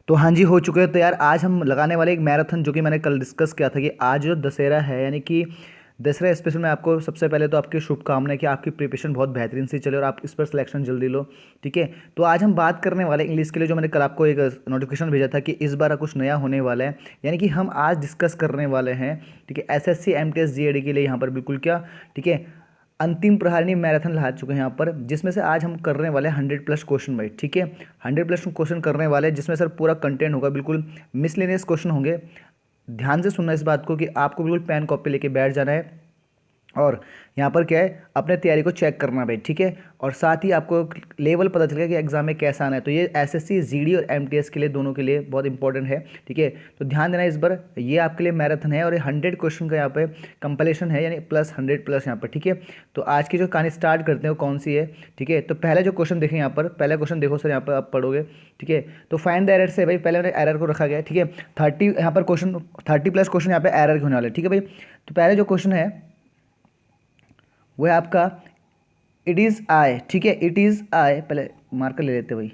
तो हाँ जी, हो चुके हैं तैयार। आज हम लगाने वाले एक मैराथन, जो कि मैंने कल डिस्कस किया था कि आज जो दशहरा है, यानी कि दसरा स्पेशल में आपको सबसे पहले तो आपकी शुभकामनाएं कि आपकी प्रिपरेशन बहुत बेहतरीन से चले और आप इस पर सिलेक्शन जल्दी लो। ठीक है, तो आज हम बात करने वाले इंग्लिश के लिए, जो मैंने कल आपको एक नोटिफिकेशन भेजा था कि इस बार कुछ नया होने वाला है, यानी कि हम आज डिस्कस करने वाले हैं। ठीक है, एसएससी एमटीएस जीएडी के लिए यहाँ पर बिल्कुल क्या, ठीक है, अंतिम प्रहारिणी मैराथन ला चुके हैं यहाँ पर, जिसमें से आज हम करने वाले हैं 100+ क्वेश्चन भाई। ठीक है, 100+ क्वेश्चन करने वाले हैं, जिसमें सर पूरा कंटेंट होगा, बिल्कुल मिसलेनियस क्वेश्चन होंगे। ध्यान से सुनना इस बात को कि आपको बिल्कुल पेन कॉपी लेके बैठ जाना है और यहाँ पर क्या है, अपने तैयारी को चेक करना भाई। ठीक है, और साथ ही आपको लेवल पता चलेगा कि एग्जाम में कैसा आना है। तो ये एसएससी जीडी और एमटीएस के लिए, दोनों के लिए बहुत इंपॉर्टेंट है। ठीक है, तो ध्यान देना इस बार, ये आपके लिए मैराथन है और ये 100 क्वेश्चन का यहाँ पे कंपलेशन है, यानी +100+ यहाँ पर। ठीक है, तो आज की जो कहानी स्टार्ट करते हैं वो कौन सी है। ठीक है, तो पहले जो क्वेश्चन देखें यहाँ पर, पहला क्वेश्चन देखो सर, यहाँ पर आप पढ़ोगे। ठीक है, तो फाइंड द एरर से भाई, पहले मैंने एरर को रखा गया है। ठीक है, 30 यहाँ पर क्वेश्चन, 30+ क्वेश्चन यहाँ पे एरर के होने वाले। ठीक है भाई, तो पहले जो क्वेश्चन है वो है आपका इट इज़ आई। ठीक है, इट इज़ आई, पहले मार्कर ले लेते भाई।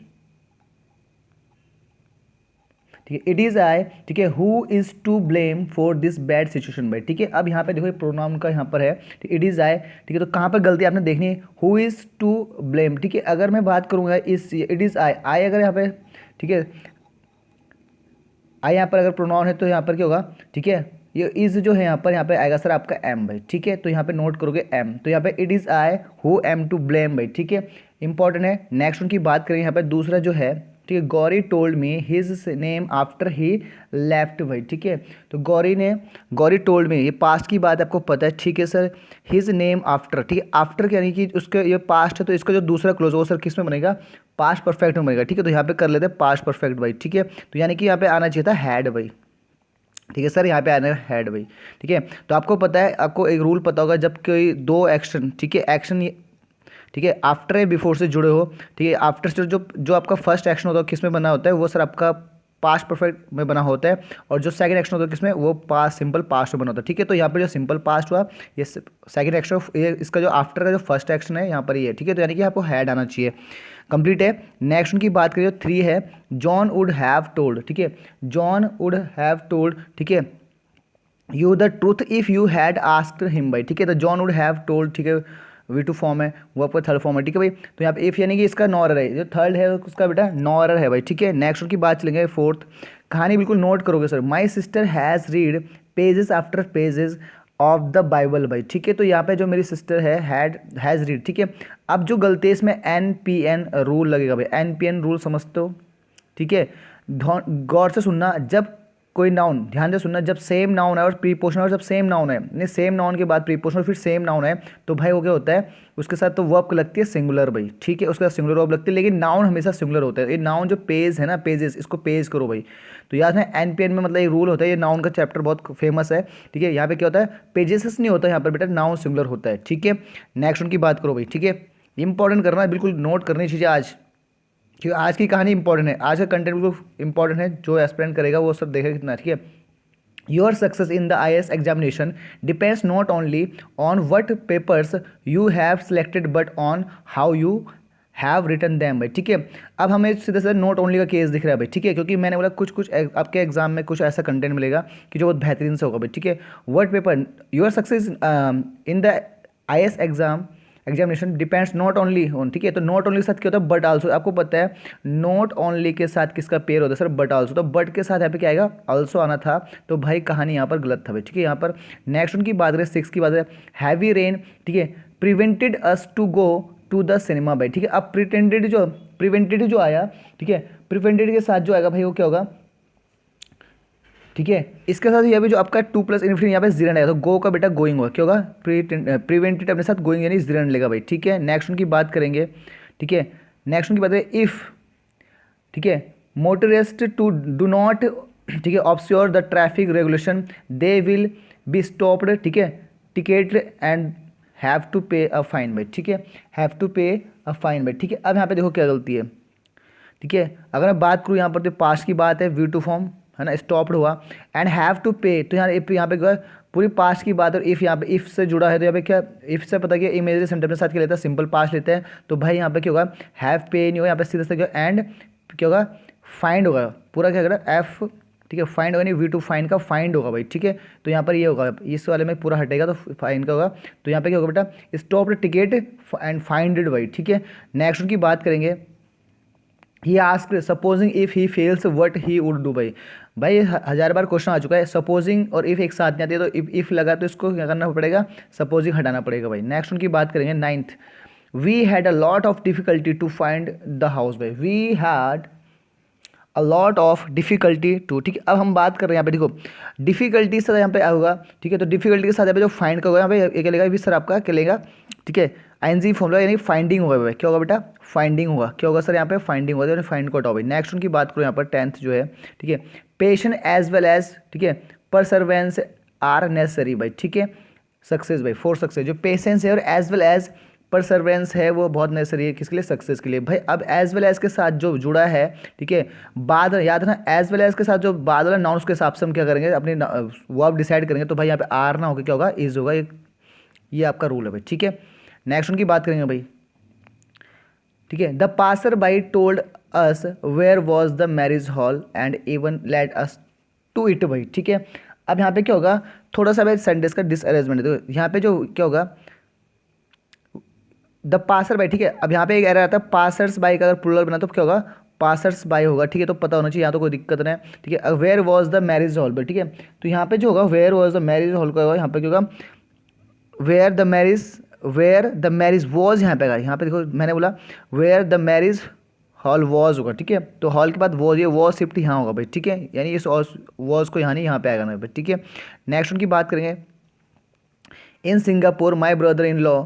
ठीक है, इट इज़ आई। ठीक है, who is to blame for this bad situation भाई। ठीक है, अब यहाँ पे देखो, ये प्रोनाउन का यहाँ पर है, इट इज़ आई। ठीक है, तो कहाँ पर गलती आपने देखनी है, हु इज़ टू ब्लेम। ठीक है, अगर मैं बात करूँगा इस इट इज़ आई, आई अगर यहाँ पे, ठीक है, आई यहाँ पर अगर प्रोनाउन है तो यहाँ पर क्या होगा। ठीक है, ये इज़ जो है यहाँ पे आएगा सर आपका एम भाई। ठीक है, तो यहाँ पे नोट करोगे एम, तो यहाँ पे it is I who am to blame भाई। ठीक है, इंपॉर्टेंट है। नेक्स्ट उनकी बात करेंगे यहाँ पे, दूसरा जो है, ठीक है, Gauri told me his name after he left भाई। ठीक है, तो गौरी टोल्ड मी, ये पास्ट की बात आपको पता है। ठीक है सर, हिज नेम आफ्टर। ठीक है, आफ्टर यानी कि उसके, ये पास्ट है तो इसका जो दूसरा क्लोज वो सर किस में बनेगा, पास्ट परफेक्ट में बनेगा। ठीक है, तो यहाँ पे कर लेते हैं पास्ट परफेक्ट भाई। ठीक है, तो यानी कि यहाँ पे आना चाहिए था हैड भाई। ठीक है सर, यहाँ पे आना है हेड भाई। ठीक है, तो आपको पता है, आपको एक रूल पता होगा, जब कोई दो एक्शन, ठीक है, एक्शन, ठीक है, आफ्टर या बिफोर से जुड़े हो। ठीक है, आफ्टर से जो जो आपका फर्स्ट एक्शन होता है किस में बना होता है, वो सर आपका पास्ट परफेक्ट में बना होता है, और जो सेकंड एक्शन होता है किसमें, वो पास्ट, सिंपल पास्ट में बना होता है। ठीक है, तो यहाँ पे जो सिंपल पास्ट हुआ, ये सेकंड एक्शन, ये इसका जो आफ्टर का जो फर्स्ट एक्शन है यहाँ पर ये है। ठीक है, तो यानी कि आपको हैड आना चाहिए। कंप्लीट है। नेक्स्ट उनकी बात करिए, 3 है, जॉन वुड हैव टोल्ड। ठीक है, जॉन वुड हैव टोल्ड, ठीक है, you the truth if you had asked him भाई। ठीक है, तो जॉन वुड हैव टोल्ड, ठीक है, V2 फॉर्म है, वो आपका थर्ड फॉर्म है। ठीक है भाई, तो यहाँ पे इफ यानी कि इसका नॉरर है, जो थर्ड है उसका बेटा नॉरर है भाई। ठीक है, नेक्स्ट उनकी बात चलेंगे, फोर्थ कहानी बिल्कुल नोट करोगे sir, my sister has read pages after pages of the Bible भाई। ठीक है, तो यहाँ पे जो मेरी सिस्टर है, हैज़ रीड। ठीक है, अब जो गलती है इसमें NPN रूल लगेगा भाई, NPN रूल समझते हो। ठीक है, गौर से सुनना, जब कोई नाउन, ध्यान से सुनना, जब सेम नाउन है और प्रीपोजिशन, और जब सेम नाउन है, नहीं सेम नाउन के बाद प्रीपोजिशन फिर सेम नाउन है, तो भाई वो क्या होता है, उसके साथ तो वर्ब लगती है सिंगुलर भाई। ठीक है, उसके साथ सिंगुलर वर्ब लगती है, लेकिन नाउन हमेशा सिंगुलर होता है। ये नाउन जो पेज है ना, पेजेस, इसको पेज करो भाई। तो याद है, NPN में मतलब एक रूल होता है, ये नाउन का चैप्टर बहुत फेमस है। ठीक है, यहाँ पे क्या होता है, पेजेस नहीं होता यहाँ पर बेटा, नाउन सिंगुलर होता है। ठीक है, नेक्स्ट उनकी बात करो भाई। ठीक है, इंपॉर्टेंट करना है, बिल्कुल नोट करनी चीज़ें आज, क्योंकि आज की कहानी इंपॉर्टेंट है, आज का कंटेंट बिल्कुल इंपॉर्टेंट है, जो एस्पिरेंट करेगा वो सब देखेगा कितना। ठीक है, your success in the IAS examination depends not only on what papers you have selected but on how you have written them भाई। ठीक है, अब हमें सीधे सीधे नॉट ओनली का केस दिख रहा है भाई। ठीक है, क्योंकि मैंने बोला कुछ कुछ आपके एग्जाम में कुछ ऐसा कंटेंट मिलेगा कि जो बहुत बेहतरीन से होगा भाई। ठीक है, what paper your success in the IAS examination depends not only on. ठीक है, तो नॉट ओनली के साथ क्या होता है, बट आल्सो। आपको पता है नॉट ओनली के साथ किसका पेयर होता है सर, बट आल्सो। तो बट के साथ यहाँ पे क्या आएगा, आल्सो आना था, तो भाई कहानी यहाँ पर गलत था भाई। ठीक है, यहाँ पर नेक्स्ट उनकी बात करें, 6 की बात करें, हैवी रेन, ठीक है, prevented us to go to the cinema भाई। ठीक है, अब प्रिवेंटेड जो आया, ठीक है, प्रिवेंटेड के साथ जो आएगा भाई वो क्या होगा। ठीक है, इसके साथ यह भी जो आपका 2 प्लस इन्फिनिटी यहाँ पे जीरेंड आएगा, तो गो का बेटा गोइंग होगा, क्या होगा, प्रिवेंटेड अपने साथ गोइंग यानी जीरेंड लेगा भाई। ठीक है, नेक्स्ट उनकी बात करेंगे। ठीक है, नेक्स्ट उनकी बात करें, इफ़, ठीक है, मोटरिस्ट टू डू नॉट, ठीक है, observe the traffic regulation they will be stopped. ठीक है, टिकेट एंड हैव टू पे अ फाइन भाई। ठीक है, हैव टू पे अ फाइन भाई। ठीक है, अब यहाँ पे देखो क्या गलती है। ठीक है, अगर मैं बात करूँ यहाँ पर, तो पास्ट की बात है, V2 फॉर्म है ना, स्टॉप्ड हुआ, एंड हैव टू पे, तो यहाँ पे क्या, पूरी पास्ट की बात, और इफ़ यहाँ पे इफ़ से जुड़ा है, तो यहाँ पे क्या, इफ़ से पता क्या, इमेजरी सेंटेंस के साथ क्या लेता है, सिंपल पास्ट लेते हैं, तो भाई यहाँ पे क्या होगा, हैव पे नहीं होगा, यहाँ पे सीधे से क्या, एंड क्या होगा, फाइंड होगा पूरा, क्या करेगा एफ, ठीक है, फाइंड होगा नहीं, वी टू फाइंड का फाइंड होगा भाई, ठीक है। तो यहाँ पर ये होगा, इस वाले में पूरा हटेगा तो फाइंड का होगा। तो यहाँ पे क्या होगा बेटा, stop the ticket and find it भाई, ठीक है। नेक्स्ट उनकी बात करेंगे, he ask supposing if he fails what he would do भाई। भाई 1000 बार क्वेश्चन आ चुका है, सपोजिंग और इफ एक साथ नहीं आती है, तो इफ लगा तो इसको क्या करना पड़ेगा, सपोजिंग हटाना पड़ेगा भाई। नेक्स्ट उनकी बात करेंगे 9th, we had a lot of difficulty to find the house भाई, we had a lot of difficulty to, ठीक है। अब हम बात कर रहे हैं यहाँ पे, देखो डिफिकल्टी से यहाँ पे होगा, ठीक है। तो डिफिकल्टी के साथ यहाँ पे जो फाइंड का होगा, यहाँ पे ये क्या लेगा भी सर आपका क्या लेगा, ठीक है, आईएनजी फॉर्मूला यानी फाइंडिंग होगा भाई, क्या होगा बेटा, फाइंडिंग होगा, क्या होगा सर यहाँ पे फाइंडिंग होगा, फाइंड को हटाओ भाई। नेक्स्ट उनकी बात करो यहाँ पर 10th जो है, ठीक है, पेशेंट एज वेल एज, ठीक है, परसर्वेंस आर नेसेसरी भाई, ठीक है, सक्सेस भाई, फॉर सक्सेस। जो पेशेंस है और एज वेल एज परसर्वेंस है वो बहुत नेसेसरी है किसके लिए, सक्सेस के लिए भाई। अब एज वेल एज के साथ जो जुड़ा है, ठीक है, बाद याद है ना, एज वेल एज के साथ जो बाद वाला नाउन, उसके हिसाब से हम क्या करेंगे, अपने वर्ब डिसाइड करेंगे। तो भाई यहाँ पे आर ना होगा, क्या होगा, इज होगा, ये आपका रूल है भाई, ठीक है। नेक्स्ट उनकी बात करेंगे भाई, ठीक है, the passer by told us where was the marriage hall and even let us to it भाई, ठीक है। अब यहाँ पे क्या होगा, थोड़ा सा भाई सेंटेंस का डिसअरेंजमेंट है, तो यहाँ पे जो क्या होगा, द पासर बाई, ठीक है। अब यहाँ पे एक एरर आता है, पासर्स बाई का अगर प्लूरल बना तो क्या होगा, पासर्स बाई होगा, ठीक है। तो पता होना चाहिए, यहाँ तो कोई दिक्कत नहीं है, ठीक है। Where was the marriage hall भाई, ठीक है। तो यहाँ पे जो होगा where was the marriage hall का होगा, यहाँ पे क्या होगा, वेयर द मैरिज वॉज, यहाँ पे आएगा, यहाँ पे देखो मैंने बोला where the marriage hall was होगा, ठीक है। तो हॉल के बाद वॉज, ये वॉज शिफ्ट यहाँ होगा भाई, ठीक है, यानी इस वॉज को यहाँ नहीं, यहाँ पे आएगा ना भाई, ठीक है। नेक्स्ट उनकी बात करेंगे, in Singapore my brother in law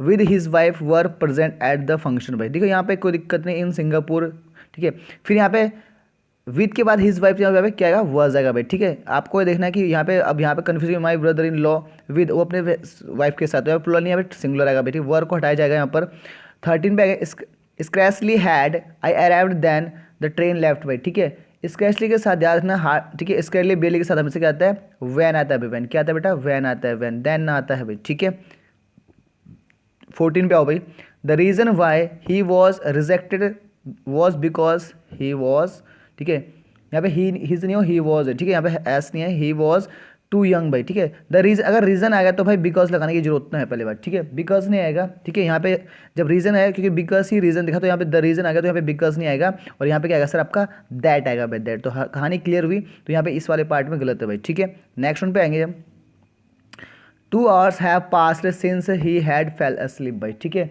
with his wife were present at the function भाई, देखो यहाँ पे कोई दिक्कत नहीं, इन सिंगापुर, ठीक है। फिर यहाँ पे विद के बाद हिज वाइफ, यहाँ पे क्या आएगा, वॉज आएगा भाई, ठीक है। आपको ये देखना है कि यहाँ पे, अब यहाँ पे confusion, my brother in law with, वो अपने वाइफ के साथ, तो प्लूरल नहीं, यहाँ पे सिंगुलर आएगा भाई, ठीक, वर को हटाया जाएगा यहाँ पर। 13 पे आएगा, scarcely had I arrived than the train left भाई, ठीक है। स्क्रैचली के साथ याद रखना, हार्ड, ठीक है, स्क्रैचली बेली के साथ हमेशा क्या आता है, वैन आता है भाई, वैन क्या आता है बेटा, वैन आता है, वैन, देन ना आता है भाई, ठीक है। 14 पे आओ भाई, the reason why he was rejected was because he was, ठीक है, यहाँ पे ही हिज नहीं हो, ही वॉज है, ठीक है, यहाँ पे एस नहीं है, ही वॉज टू यंग भाई, ठीक है। द रीजन, अगर रीज़न आ गया तो भाई बिकॉज लगाने की जरूरत नहीं है पहले बात, ठीक है, बिकॉज नहीं आएगा, ठीक है। यहाँ पे जब रीज़न आया, क्योंकि बिकॉज ही रीज़न दिखा, तो यहाँ पे द रीज़न आ गया, तो यहाँ पे बिकॉज नहीं आएगा, और यहाँ पे क्या आएगा सर आपका दैट आएगा भाई, दैट। तो कहानी क्लियर हुई, तो यहाँ पे इस वाले पार्ट में गलत है भाई, ठीक है। नेक्स्ट वन पे आएंगे हम, 2 hours have passed since he had fell asleep भाई, ठीक है।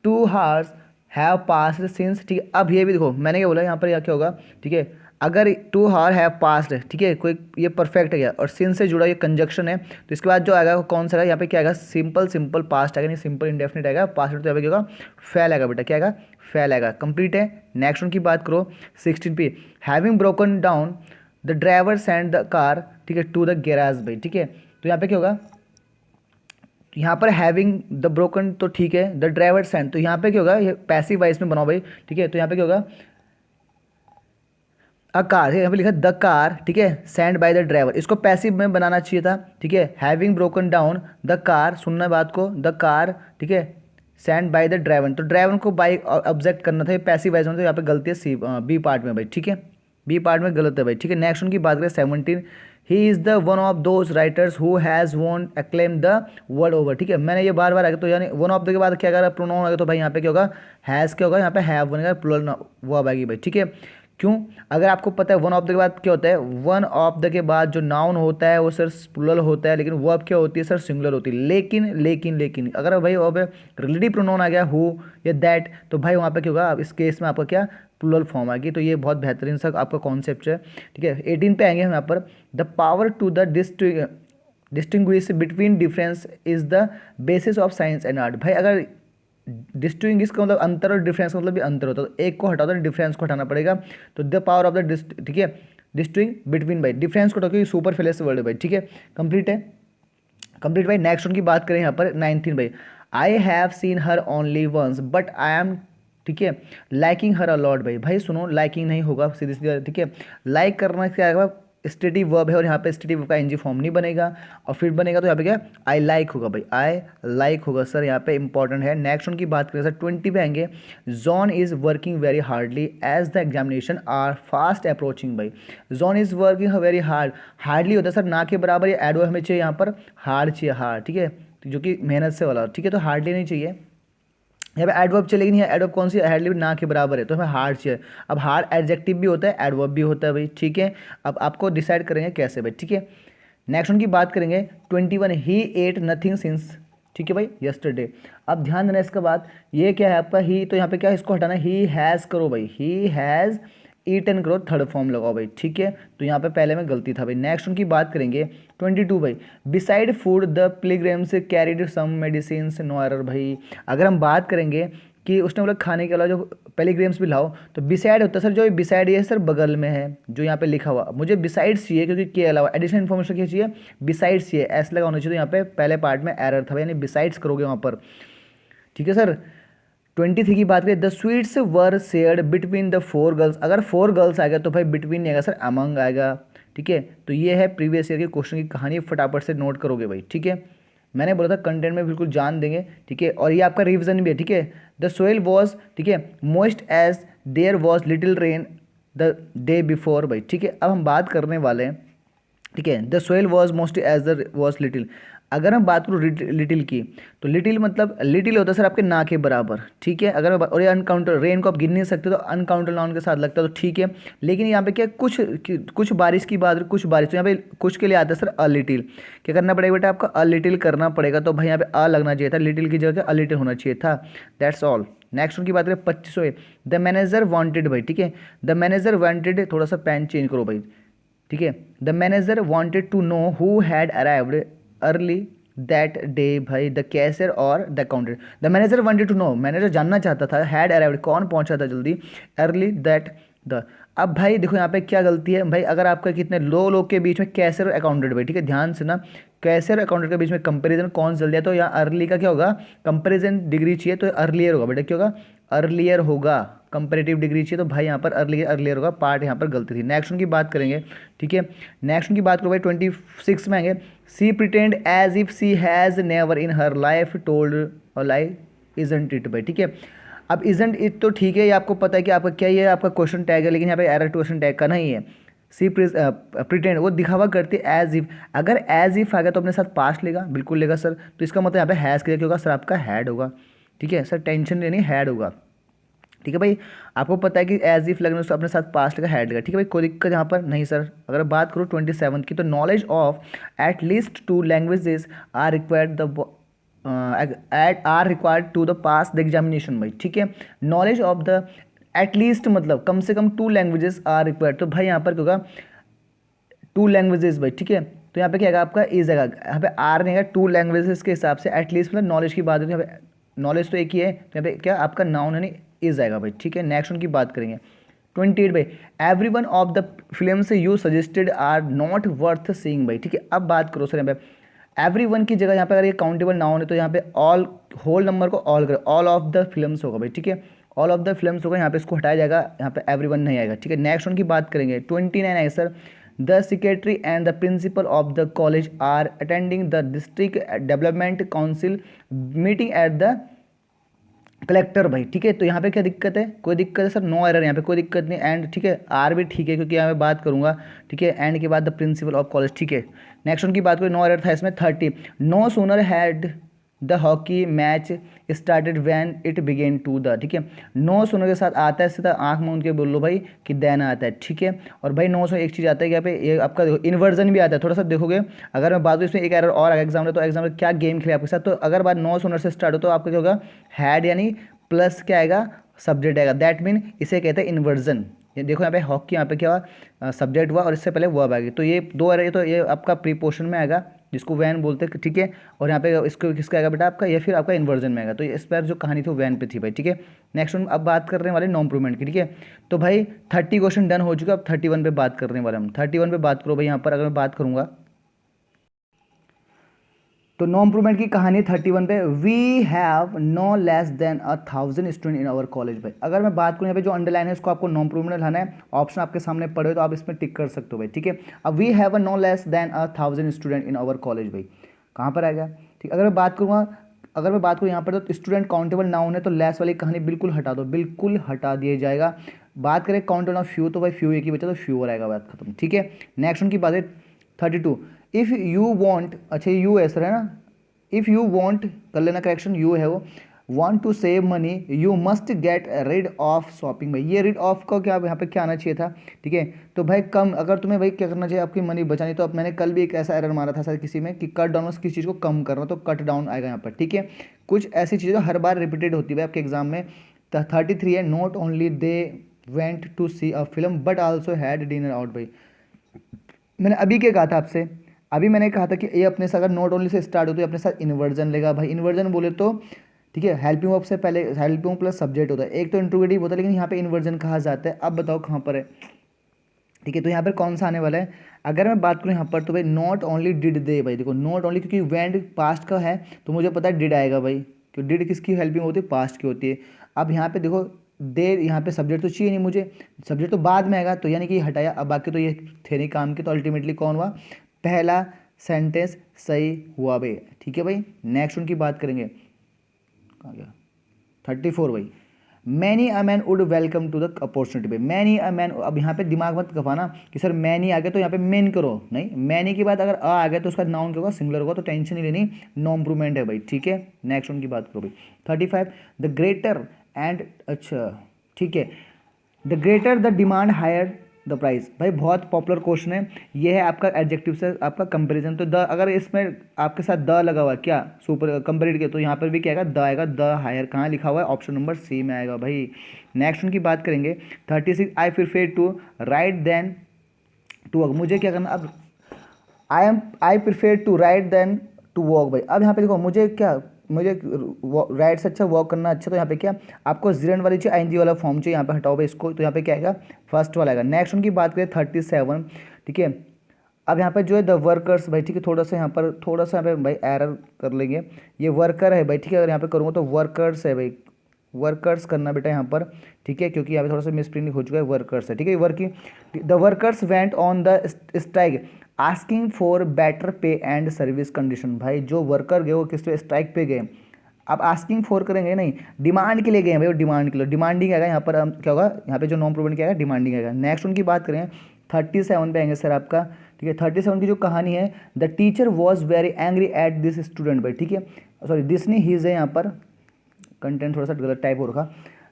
2 hours have passed since, ठीक है। अब ये भी देखो मैंने क्या बोला, यहाँ पर क्या होगा, ठीक है, अगर 2 hour have passed, ठीक है, कोई ये परफेक्ट है गया और since से जुड़ा ये कंजक्शन है, तो इसके बाद जो आएगा वो कौन सा आएगा, यहाँ पे क्या आएगा, सिंपल पास्ट आएगा, नहीं सिंपल इंडेफिनिट आएगा, पास्ट तो यहाँ पे क्या होगा, फेल आएगा बेटा, क्या आएगा, फेल आएगा, कंप्लीट है। नेक्स्ट उनकी बात करो 16 पे, having broken down the driver send the car, ठीक है, टू द गैराज भाई, ठीक है। तो यहाँ पे क्या होगा, यहाँ पर हैविंग द ब्रोकन तो ठीक है, द ड्राइवर सेंड, तो यहाँ पे क्या होगा, ये पैसिव वॉइस में बनाओ भाई, ठीक है। तो यहाँ पे क्या होगा, अ कार, यहाँ पे लिखा द कार, ठीक है, सेंड बाय द ड्राइवर, इसको पैसिव में बनाना चाहिए था, ठीक है। Having broken down the car, सुनना बात को, द कार, ठीक है, सेंड बाय द ड्राइवर, तो ड्राइवर को बाई ऑब्जेक्ट करना था, ये पैसिव वॉइस में, तो यहाँ पे गलती है सी बी पार्ट में भाई, ठीक है, बी पार्ट में गलत है भाई, ठीक है। नेक्स्ट उनकी बात करें 17, ही is the one of those writers who has won acclaim the world over, ठीक है। मैंने ये बार बार आगे, तो यानी वन ऑफ द के बाद क्या अगर प्रोनाउन आएगा, तो भाई यहाँ पे क्या होगा, हैज़, क्या होगा, यहाँ पे हैव बनेगा, प्लूरल वर्ब आएगी भाई, ठीक है। क्यों, अगर आपको पता है वन ऑफ द के बाद क्या होता है, वन ऑफ द के बाद जो नाउन होता है वो सर प्लूरल होता है, लेकिन वर्ब क्या होती है सर, सिंगुलर होती है। लेकिन अगर भाई वहाँ पे रिलेटिव प्रोनाउन आ गया हु या दैट, तो भाई वहाँ पे क्या होगा, इस केस में आपका क्या, प्लूरल फॉर्म आएगी। तो ये बहुत बेहतरीन सा आपका कॉन्सेप्ट है, ठीक है। 18 पे आएंगे हम यहाँ पर, the power to the distinguish between difference is the basis of science and art. भाई अगर डिस्टिंग्विश का मतलब अंतर और डिफरेंस का मतलब भी अंतर होता है, तो एक को हटाओ तो डिफरेंस को हटाना पड़ेगा, तो द पावर ऑफ द ठीक है, डिस्टिंग बिटवीन भाई, डिफरेंस को हटाओ, सुपर फ्लेस वर्ड है भाई, ठीक है, कंप्लीट है, कंप्लीट भाई। नेक्स्ट उनकी बात करें यहाँ पर 19 भाई, I have seen her only once but I am, ठीक है, लाइकिंग हर अलॉट भाई। भाई सुनो, लाइकिंग नहीं होगा सीधे सीधे, ठीक है, लाइक करना क्या आएगा, स्टेटिव वर्ब है और यहाँ पे स्टेटिव वर्ब का एनजी फॉर्म नहीं बनेगा, और फिर बनेगा तो यहाँ पे क्या आई लाइक होगा भाई, आई लाइक होगा सर, यहाँ पे इंपॉर्टेंट है। नेक्स्ट उनकी बात करें सर 20 पे आएंगे, John is working very hardly as the examination are fast approaching भाई, John is working very hard, hardly होता है सर ना के बराबर, ये एडवर्ब हमें चाहिए यहाँ पर हार्ड चाहिए, हार्ड, ठीक है, जो कि मेहनत से वाला, ठीक है, तो हार्डली नहीं चाहिए, यहाँ पे एडवर्ब चलेगी नहीं, एडवर्ब कौन सी, हार्डली ना के बराबर है, तो हमें हार्ड चाहिए। अब हार्ड एडजेक्टिव भी होता है, एडवर्ब भी होता है भाई, ठीक है। अब आपको डिसाइड करेंगे कैसे भाई, ठीक है। नेक्स्ट उनकी बात करेंगे 21, ही एट नथिंग सिंस, ठीक है भाई, यस्टरडे। अब ध्यान देना इसके बाद, ये क्या है आपका ही, तो यहाँ पे क्या है, इसको हटाना, ही हैज़ करो भाई, ही हैज़ ईटन करो, थर्ड फॉर्म लगाओ भाई, ठीक है, तो यहाँ पे पहले में गलती था भाई। नेक्स्ट उनकी बात करेंगे 22 भाई, beside food the pilgrims carried some medicine, no error भाई। अगर हम बात करेंगे कि उसने बोला खाने के अलावा जो पेलीग्राम्स भी लाओ, तो बिसाइड होता है सर, जो बिसाइड ये सर बगल में है, जो यहाँ पे लिखा हुआ, मुझे बिसाइड्स चाहिए क्योंकि के अलावा एडिशनल इन्फॉर्मेशन क्या चाहिए, बिसाइड्स चाहिए, ऐसा लगा होना चाहिए, तो यहाँ पे पहले पार्ट में एरर था, यानी बिसाइड्स करोगे वहाँ पर, ठीक है सर। 23 की बात करें, the sweets were shared between the 4 girls, अगर 4 गर्ल्स आएगा तो भाई बिटवीन नहीं आएगा सर, अमंग आएगा, ठीक है। तो ये है प्रीवियस ईयर के क्वेश्चन की कहानी, फटाफट से नोट करोगे भाई, ठीक है। मैंने बोला था कंटेंट में बिल्कुल जान देंगे, ठीक है, और ये आपका रिवीजन भी है, ठीक है। द सोइल वॉज, ठीक है, moist as there was little rain the day before भाई, ठीक है। अब हम बात करने वाले हैं, ठीक है, the soil was most as the was little. अगर हम बात करूँ लिटिल की, तो लिटिल मतलब लिटिल होता है सर आपके ना के बराबर, ठीक है। अगर और ये अनकाउंटर, रेन को आप गिन नहीं सकते तो अनकाउंटर नाउन के साथ लगता है, तो ठीक है। लेकिन यहाँ पे क्या कुछ बारिश की बात, कुछ बारिश, तो यहाँ पे कुछ के लिए आता है सर अ लिटिल, क्या करना पड़ेगा बेटा, आपका अ लिटिल करना पड़ेगा, तो भाई यहाँ पे अ लगना चाहिए था, लिटिल की जगह अ लिटिल होना चाहिए था, दैट्स ऑल। नेक्स्ट उनकी बात करें 25, द मैनेजर वांटेड भाई, ठीक है, द मैनेजर वांटेड, थोड़ा सा पेन चेंज करो भाई, ठीक है। The manager wanted to know who had arrived early that day भाई, द कैशियर और the accountant. The manager wanted to know, manager जानना चाहता था, हैड अराइव्ड कौन पहुंचा था जल्दी, अर्ली दैट द। अब भाई देखो यहाँ पे क्या गलती है भाई, अगर आपका कितने लोग के बीच में कैशियर और अकाउंटेंट भाई, ठीक है, ध्यान से ना, कैशियर और अकाउंटेंट के बीच में कंपैरिजन कौन जल्दी है, तो यहाँ अर्ली का क्या होगा, कंपैरिजन डिग्री चाहिए तो अर्लियर होगा बेटा, क्या होगा, अर्लियर होगा, कंपेरेटिव डिग्री चाहिए तो भाई यहाँ पर अर्लियर अर्लियर होगा, पार्ट यहाँ पर गलती थी। नेक्स्ट उनकी बात करेंगे, ठीक है। नेक्स्ट उनकी बात करो भाई 26 में आएंगे, she pretend as if she has never in her life told a lie isn't it भाई, ठीक है। अब इजंट इट तो ठीक है, ये आपको पता है कि आपका क्या, ये आपका क्वेश्चन टैग है, लेकिन यहाँ पे एरर क्वेश्चन टैग का नहीं है। सी प्रिटेंड वो दिखावा करती है एज इफ, अगर एज इफ आ गया तो अपने साथ पास्ट लेगा, बिल्कुल लेगा सर, तो इसका मतलब यहाँ पे हैज़ क्या होगा सर, आपका हैड होगा, ठीक है सर, टेंशन लेनी, हैड होगा, ठीक है भाई। आपको पता है कि एज इफ लगने से अपने साथ पास्ट का हैड लगा, ठीक है भाई, कोई दिक्कत यहाँ पर नहीं सर। अगर बात करूँ 27 की, तो knowledge of at least 2 languages are required the are required to the pass the examination भाई, ठीक है। नॉलेज ऑफ द एटलीस्ट मतलब कम से कम 2 लैंग्वेजेस आर रिक्वायर्ड, तो भाई यहाँ पर क्या होगा 2 लैंग्वेजेस भाई, ठीक है। तो यहाँ पे क्या आएगा आपका इज आएगा, यहाँ पे आर नहीं आएगा, 2 लैंग्वेजेस के हिसाब से एटलीस्ट मतलब नॉलेज की बात है, तो यहाँ पे नॉलेज तो एक ही है, तो यहाँ पे क्या आपका नाउन यानी इज आएगा भाई, ठीक है। नेक्स्ट उनकी बात करेंगे 28 भाई, every one of the film से you suggested are not worth seeing भाई, ठीक है। अब बात करो सर यहाँ पे एवरी वन की जगह यहाँ पे अगर ये काउंटेबल नाउन है तो यहाँ पे ऑल होल नंबर को ऑल करें, ऑल ऑफ द फिल्म्स होगा भाई, ठीक है, ऑल ऑफ द फिल्म्स होगा, यहाँ पे इसको हटाया जाएगा, यहाँ पे एवरी वन नहीं आएगा, ठीक है। नेक्स्ट उनकी बात करेंगे 29 आएगा sir, the secretary and the principal of the college are attending the district development council meeting at the collector भाई, ठीक है। तो यहाँ पे क्या दिक्कत है, कोई दिक्कत है सर, नो एरर, यहाँ पे कोई दिक्कत नहीं, एंड ठीक है, आर भी ठीक है क्योंकि यहाँ मैं बात करूँगा, ठीक है, एंड के बाद द प्रिंसिपल ऑफ कॉलेज, ठीक है। नेक्स्ट उनकी बात करें, नो एरर था इसमें 30, no sooner had the hockey match started when it began to the, ठीक है। नो सूनर के साथ आता है सीधा आँख में उनके बोल लो भाई कि देन आता है, ठीक है। और भाई नो से एक चीज़ आता है कि यहाँ पे ये आपका इन्वर्जन भी आता है, थोड़ा सा देखोगे, अगर मैं बात करूँ इसमें एक एरर और आएगा एग्जाम में, तो एग्जाम में क्या गेम खेले आपके साथ, तो अगर बात नो सूनर से स्टार्ट हो तो आपका क्या होगा, हैड यानी प्लस क्या आएगा, सब्जेक्ट आएगा, दैट मीन इसे कहते हैं इन्वर्जन। ये देखो यहाँ पे हॉकी, यहाँ पे क्या हुआ, सब्जेक्ट हुआ और इससे पहले वर्ब आएगी, तो ये 2 एरर, तो ये आपका प्रीपोर्शन में आएगा जिसको वैन बोलते हैं, ठीक है। और यहाँ पे इसको किसका आएगा बेटा आपका, या फिर आपका इन्वर्जन में आएगा, तो इस पर जो कहानी थी वो वैन पे थी भाई, ठीक है। नेक्स्ट अब बात करने वाले नो इम्प्रूवमेंट की, ठीक है। तो भाई 30 क्वेश्चन डन हो चुका, अब 31 पे बात करने वाले हम। 31 पे बात करो भाई, यहाँ पर अगर मैं बात करूँगा तो नो इम्प्रूवमेंट की कहानी 31 पे, we have no less than 1,000 student in our college भाई। अगर मैं बात करूँ यहाँ पे जो अंडरलाइन है इसको आपको नो इम्प्रूवमेंट लाना है, ऑप्शन आपके सामने पड़े हो तो आप इसमें टिक कर सकते हो भाई, ठीक है। अब we have no less than 1,000 student in our college भाई, कहाँ पर आ गया, ठीक। अगर मैं बात करूँ यहाँ पर तो स्टूडेंट काउंटेबल नाउन है तो लेस वाली कहानी बिल्कुल हटा दो, बिल्कुल हटा दिया जाएगा। बात करें काउंटेबल ऑफ फ्यू तो भाई फ्यू एक ही बचा तो फ्यूअर आएगा, बात खत्म, ठीक है। नेक्स्ट उनकी बात है 32, इफ़ यू वॉन्ट, अच्छा यू है सर है ना, इफ़ यू वॉन्ट कर लेना करेक्शन, यू है वो, want to save money you must get rid of shopping भाई। ये रिड ऑफ का क्या यहाँ पे क्या आना चाहिए था, ठीक है। तो भाई कम, अगर तुम्हें भाई क्या करना चाहिए आपकी मनी बचानी, तो अब मैंने कल भी एक ऐसा एरर मारा था सर किसी में कि कट डाउन किसी चीज़ को कम करना, तो कट डाउन आएगा यहाँ पर, ठीक है। कुछ ऐसी चीज़ें हर बार रिपीटेड होती है आपके एग्जाम में। 33 है, not only they went to see a film but also had dinner out भाई। मैंने अभी क्या कहा था आपसे, अभी मैंने कहा था कि ये अपने से अगर नॉट ओनली से स्टार्ट हो तो ये अपने साथ इन्वर्जन लेगा भाई। इन्वर्जन बोले तो ठीक है, हेल्पिंग वर्ब से पहले हेल्पिंग वर्ब प्लस सब्जेक्ट होता है, एक तो इंट्रोगेटिव होता है लेकिन यहाँ पे इन्वर्जन कहा जाता है। अब बताओ कहाँ पर है, ठीक है। तो यहाँ पर कौन सा आने वाला है, अगर मैं बात करूँ यहाँ पर तो भाई नॉट ओनली डिड दे भाई, देखो नॉट ओनली क्योंकि वेंट पास्ट का है तो मुझे पता है डिड आएगा भाई, क्योंकि डिड किसकी हेल्पिंग होती है, पास्ट की होती है। अब यहाँ पे देखो दे, यहाँ पे सब्जेक्ट तो चाहिए नहीं मुझे, सब्जेक्ट तो बाद में आएगा तो यानी कि हटाया। अब बाकी तो ये थे नहीं काम के, तो अल्टीमेटली कौन हुआ, पहला सेंटेंस सही हुआ भाई, ठीक है भाई। नेक्स्ट उनकी बात करेंगे, कहाँ गया 34 भाई, many a man would welcome to the opportunity भाई। मैनी अ मैन, अब यहाँ पे दिमाग मत खपाना कि सर मैनी आ गया तो यहाँ पे मेन करो, नहीं, मैनी के बाद अगर आ गया तो उसका नाउन क्या होगा, सिंगुलर होगा, तो टेंशन नहीं लेनी, नो इम्प्रूवमेंट है भाई, ठीक है। नेक्स्ट उनकी बात करो भाई 35, द ग्रेटर एंड, अच्छा ठीक है, the greater the demand higher the price भाई, बहुत पॉपुलर क्वेश्चन है ये, है आपका एडजेक्टिव से आपका कंपैरिजन। तो द, अगर इसमें आपके साथ द लगा हुआ है क्या सुपर कंपेरिड के, तो यहाँ पर भी क्या आएगा, द आएगा, द हायर कहाँ लिखा हुआ है, ऑप्शन नंबर सी में आएगा भाई। नेक्स्ट उनकी बात करेंगे 36, I prefer to write than to work, मुझे क्या करना अब, I prefer to write than to walk भाई। अब यहाँ पे देखो मुझे क्या, मुझे राइट से अच्छा वॉक करना अच्छा, तो यहाँ पे क्या आपको जीरेंड वाली चाहिए, आईएनजी वाला फॉर्म चाहिए, यहाँ पे हटाओ भाई इसको, तो यहाँ पे क्या आएगा, फर्स्ट वाला आएगा। नेक्स्ट उनकी बात करें 37, ठीक है। अब यहाँ पे जो है द वर्कर्स भाई, ठीक है, थोड़ा सा यहाँ पर थोड़ा सा यहाँ पे भाई एरर कर लेंगे, ये वर्कर है भाई, ठीक है। अगर यहाँ पे करूँगा तो वर्कर्स है भाई, वर्कर्स करना बेटा यहाँ पर, ठीक है, क्योंकि यहाँ पे थोड़ा सा मिसप्रिंट हो चुका है, वर्कर्स है, ठीक है, working the workers went on the strike asking for better पे एंड सर्विस कंडीशन भाई, जो वर्कर गए वो किस पे स्ट्राइक पे गए, अब आस्किंग फॉर करेंगे नहीं, डिमांड के लिए गए भाई, वो डिमांड के लिए, डिमांडिंग आएगा यहाँ पर, क्या होगा यहाँ पे जो नॉन प्रूवन क्या आएगा, डिमांडिंग आएगा। नेक्स्ट उनकी बात करें 37 पे आएंगे सर आपका, ठीक है। 37 की जो कहानी है, the teacher was very angry at this student भाई, ठीक है, सॉरी दिस नहीं हीज है यहाँ पर, कंटेंट थोड़ा सा गलत टाइप हो रखा।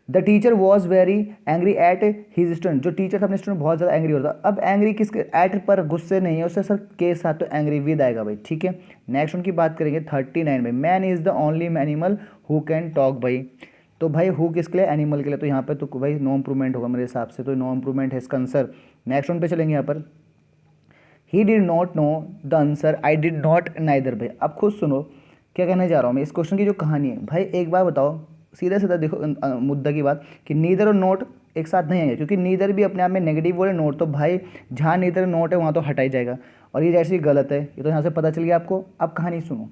The teacher was very angry at his student, जो टीचर था अपने स्टूडेंट बहुत ज़्यादा एंग्री होता। अब एंग्री किसके, एट पर गुस्से नहीं है उससे सर के साथ, तो एंग्री विद आएगा भाई, ठीक है। नेक्स्ट उनकी बात करेंगे 39 में, man is the only animal who can talk भाई, तो भाई हु किसके लिए, एनिमल के लिए, तो यहाँ पे तो भाई नो इम्प्रूवमेंट होगा मेरे हिसाब से, तो नो इम्प्रूवमेंट है इसका आंसर। नेक्स्ट वन पे चलेंगे यहाँ पर, he did not know the answer, I did not neither भाई। अब खुद सुनो क्या कहने जा रहा हूँ मैं, इस क्वेश्चन की जो कहानी है भाई, एक बार बताओ सीधा सीधा देखो मुद्दा की बात, कि नीदर और नोट एक साथ नहीं आएंगे, क्योंकि नीदर भी अपने आप में नेगेटिव वर्ड है, नोट तो भाई जहाँ नीदर नोट है वहाँ तो हटा ही जाएगा, और ये जैसे गलत है, ये तो यहाँ से पता चल गया आपको। अब कहानी सुनो,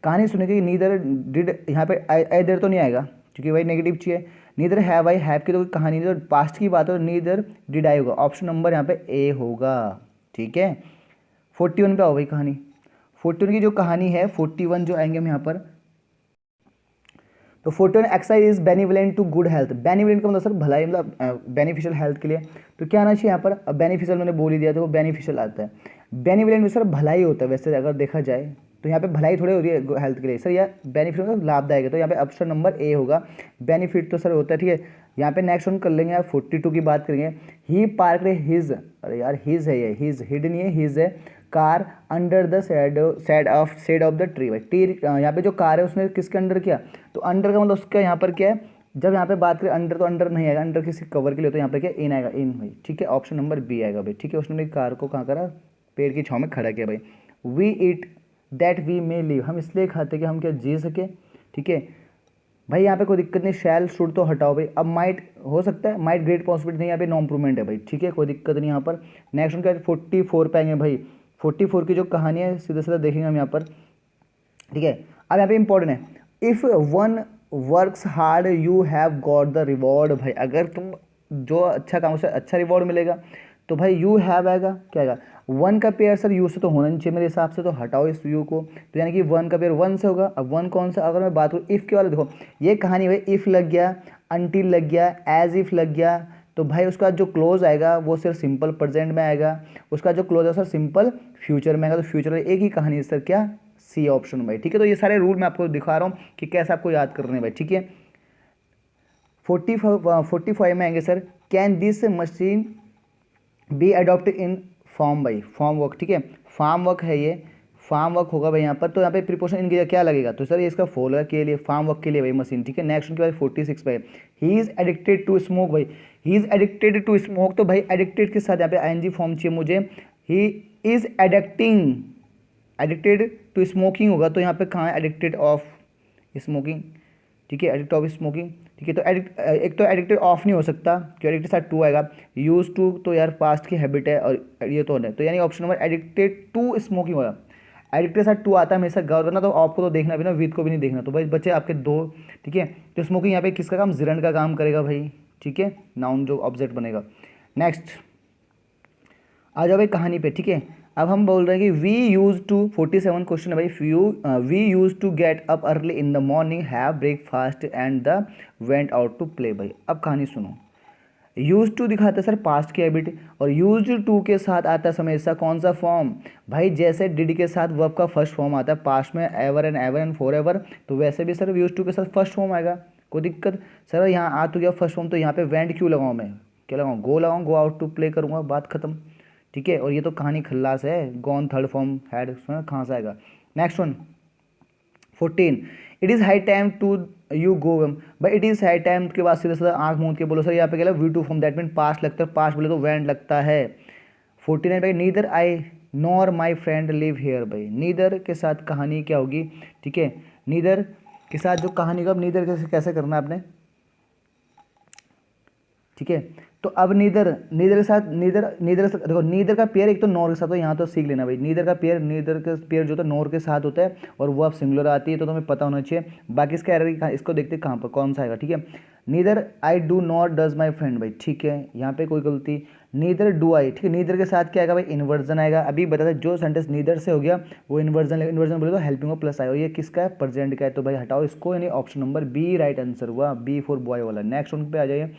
कहानी सुने कि नीदर डिड, यहाँ पे आई देर तो नहीं आएगा क्योंकि भाई नेगेटिव चाहिए, नीदर हैव आई हैव की तो कहानी नहीं, तो पास्ट की बात है, नीदर डिड आई होगा, ऑप्शन नंबर यहाँ पे ए होगा, ठीक है। 41 पे आओ भाई कहानी, 41 की जो कहानी है, 41 जो आएंगे हम यहाँ पर, तो 41 exercise is beneficial to good health, beneficial का मतलब सर भलाई, मतलब बेनिफिशियल हेल्थ के लिए, तो क्या आना चाहिए यहाँ पर, अब बेनिफिशियल मैंने बोल ही दिया, तो वो बेनिफिशियल आता है, बेनिफिलेंट में सर भलाई होता है वैसे अगर देखा जाए, तो यहाँ पे भलाई थोड़ी हो रही है हेल्थ के लिए सर, या बेनिफिट मतलब लाभदायक है, तो यहाँ पे ऑप्शन नंबर ए होगा, बेनिफिट तो सर होता है, ठीक है। यहाँ पे नेक्स्ट वन कर लेंगे आप 42 की बात करेंगे, ही पार्क हिज, अरे यार हिज है ये, हिज हिड नहीं है, हिज है, car under the shade of the tree भाई, टी यहाँ पे जो कार है उसने किसके अंडर किया, तो अंडर का मतलब उसका यहाँ पर क्या है, जब यहाँ पे बात करें अंडर, तो अंडर नहीं आएगा, अंडर किसी कवर के लिए, तो यहाँ पे क्या इन आएगा, इन भाई, ठीक है, ऑप्शन नंबर बी आएगा भाई, ठीक है। उसने अपनी कार को कहाँ करा, पेड़ की छाँव में खड़ा किया भाई। We eat that we may live, हम इसलिए खाते कि हम क्या जी सके, ठीक है भाई, यहाँ पे कोई दिक्कत नहीं, शैल शुड तो हटाओ भाई। अब माइट हो सकता है, माइट ग्रेट पॉसिबिलिटी नहीं, यहाँ पे नो इम्प्रूवमेंट है भाई, ठीक है, कोई दिक्कत नहीं यहाँ पर। नेक्स्ट उनका 44 पे आएंगे भाई, 44 की जो कहानी है सीधा सीधा देखेंगे हम यहाँ पर, ठीक है। अब यहाँ पे इंपॉर्टेंट है, if one works hard you have got the reward. भाई अगर तुम जो अच्छा काम उसे अच्छा रिवॉर्ड मिलेगा, तो भाई यू हैव आएगा, क्या आएगा, वन का पेयर सर यू से तो होना नहीं चाहिए मेरे हिसाब से, तो हटाओ इस यू को, तो यानी कि वन का पेयर वन से होगा। अब वन कौन सा, अगर मैं बात करूँ इफ़ के वाले, देखो ये कहानी भाई, इफ़ लग गया, अनटिल लग गया, एज इफ़ लग गया, तो भाई उसका जो क्लोज आएगा वो सिर्फ सिंपल प्रेजेंट में आएगा, उसका जो क्लोज है सर सिंपल फ्यूचर में आएगा। तो फ्यूचर एक ही कहानी है सर, क्या, सी ऑप्शन भाई। ठीक है, तो ये सारे रूल मैं आपको दिखा रहा हूँ कि कैसे आपको याद करने हैं भाई। ठीक है, 45 में आएंगे sir, can this machine be adopted in form भाई, फॉर्म वर्क। ठीक है, फार्म वर्क है ये, फार्म वर्क होगा भाई यहाँ पर, तो यहाँ पे प्रीपोजिशन इनके क्या लगेगा, तो सर ये इसका फॉलोअर के लिए, फार्म वर्क के लिए भाई मशीन। ठीक है, नेक्स्ट उनके बाद 46 पे, he is addicted to smoke भाई, he is addicted to smoke, तो भाई एडिक्टेड के साथ यहाँ पे आईएनजी फॉर्म चाहिए मुझे, he is addicting, addicted to smoking होगा, तो यहाँ पे कहाँ है, एडिक्टेड ऑफ स्मोकिंग। ठीक है, एडिक्ट ऑफ स्मोकिंग। ठीक है, तो एडिक्ट, एक तो एडिक्टेड ऑफ नहीं हो सकता, क्यों, एडिक्टेड साथ टू आएगा, यूज टू तो यार पास्ट की हैबिट है, और ये तो है, तो यानी option number addicted to smoking होगा। एडिक्टेड साथ टू आता है हमेशा, गौर करना, तो ऑफ को तो देखना भी ना, विद को भी नहीं देखना, तो भाई बच्चे आपके दो। ठीक है, तो स्मोकिंग यहाँ पे किसका काम, जिरंड का काम करेगा भाई। ठीक है, नाउन जो ऑब्जेक्ट बनेगा। नेक्स्ट आ जाओ भाई कहानी पे। ठीक है, अब हम बोल रहे हैं कि वी यूज़ टू, 47 क्वेश्चन है भाई, we use to get up early in the morning, have breakfast and the went out to play. भाई अब कहानी सुनो, यूज टू दिखाता है सर पास्ट की हैबिट, और यूज टू के साथ आता है हमेशा कौन सा फॉर्म, भाई जैसे डिड के साथ वर्ब का फर्स्ट फॉर्म आता है पास्ट में, एवर एंड फॉर एवर, तो वैसे भी सर यूज टू के साथ फर्स्ट फॉर्म आएगा। कोई दिक्कत, सर यहाँ आ तो गया फर्स्ट फॉर्म, तो यहाँ पे वेंट क्यों लगाऊँ मैं, क्या लगाऊँ, गो लगाऊँ, गो आउट टू प्ले करूँगा, बात खत्म। ठीक है, और ये तो कहानी खल्लास है, गॉन थर्ड फॉर्म हैड, उसमें कहाँ से आएगा। Next one 14, it is high time to you go, भाई इट इज़ हाई टाइम के बाद सीधा सीधा आँख मूंद के बोलो सर, यहाँ पे क्या we to form, that mean past लगता है, पास्ट बोले तो वैंड लगता है। 49 भाई, neither I nor my friend live here भाई, नीदर के साथ कहानी क्या होगी। ठीक है, नीदर के साथ जो कहानी का, अब नीदर कैसे कैसे करना है आपने। ठीक है, तो अब नीदर, नीदर के साथ, नीदर देखो, नीदर का पेयर एक तो नॉर के साथ हो, यहाँ तो सीख लेना भाई, नीदर का पेयर, नीदर का पेयर जो होता है नॉर के साथ होता है, और वो अब सिंगुलर आती है, तो तुम्हें पता होना चाहिए। बाकी इसका एरर, इसको देखते कहाँ पर कौन सा आएगा। ठीक है, neither I do not does my friend भाई। ठीक है, यहाँ पे कोई गलती, नीदर डू आई। ठीक है, नीदर के साथ क्या आएगा भाई, इन्वर्जन आएगा। अभी बता था जो सेंटेंस नीदर से हो गया वो इन्वर्जन, इन्वर्जन बोले तो हेल्पिंग को प्लस आएगा, और ये किसका है, प्रेजेंट का है, तो भाई हटाओ इसको, यानी option number B right answer हुआ, बी फॉर बॉय वाला। नेक्स्ट उन पे आ जाइए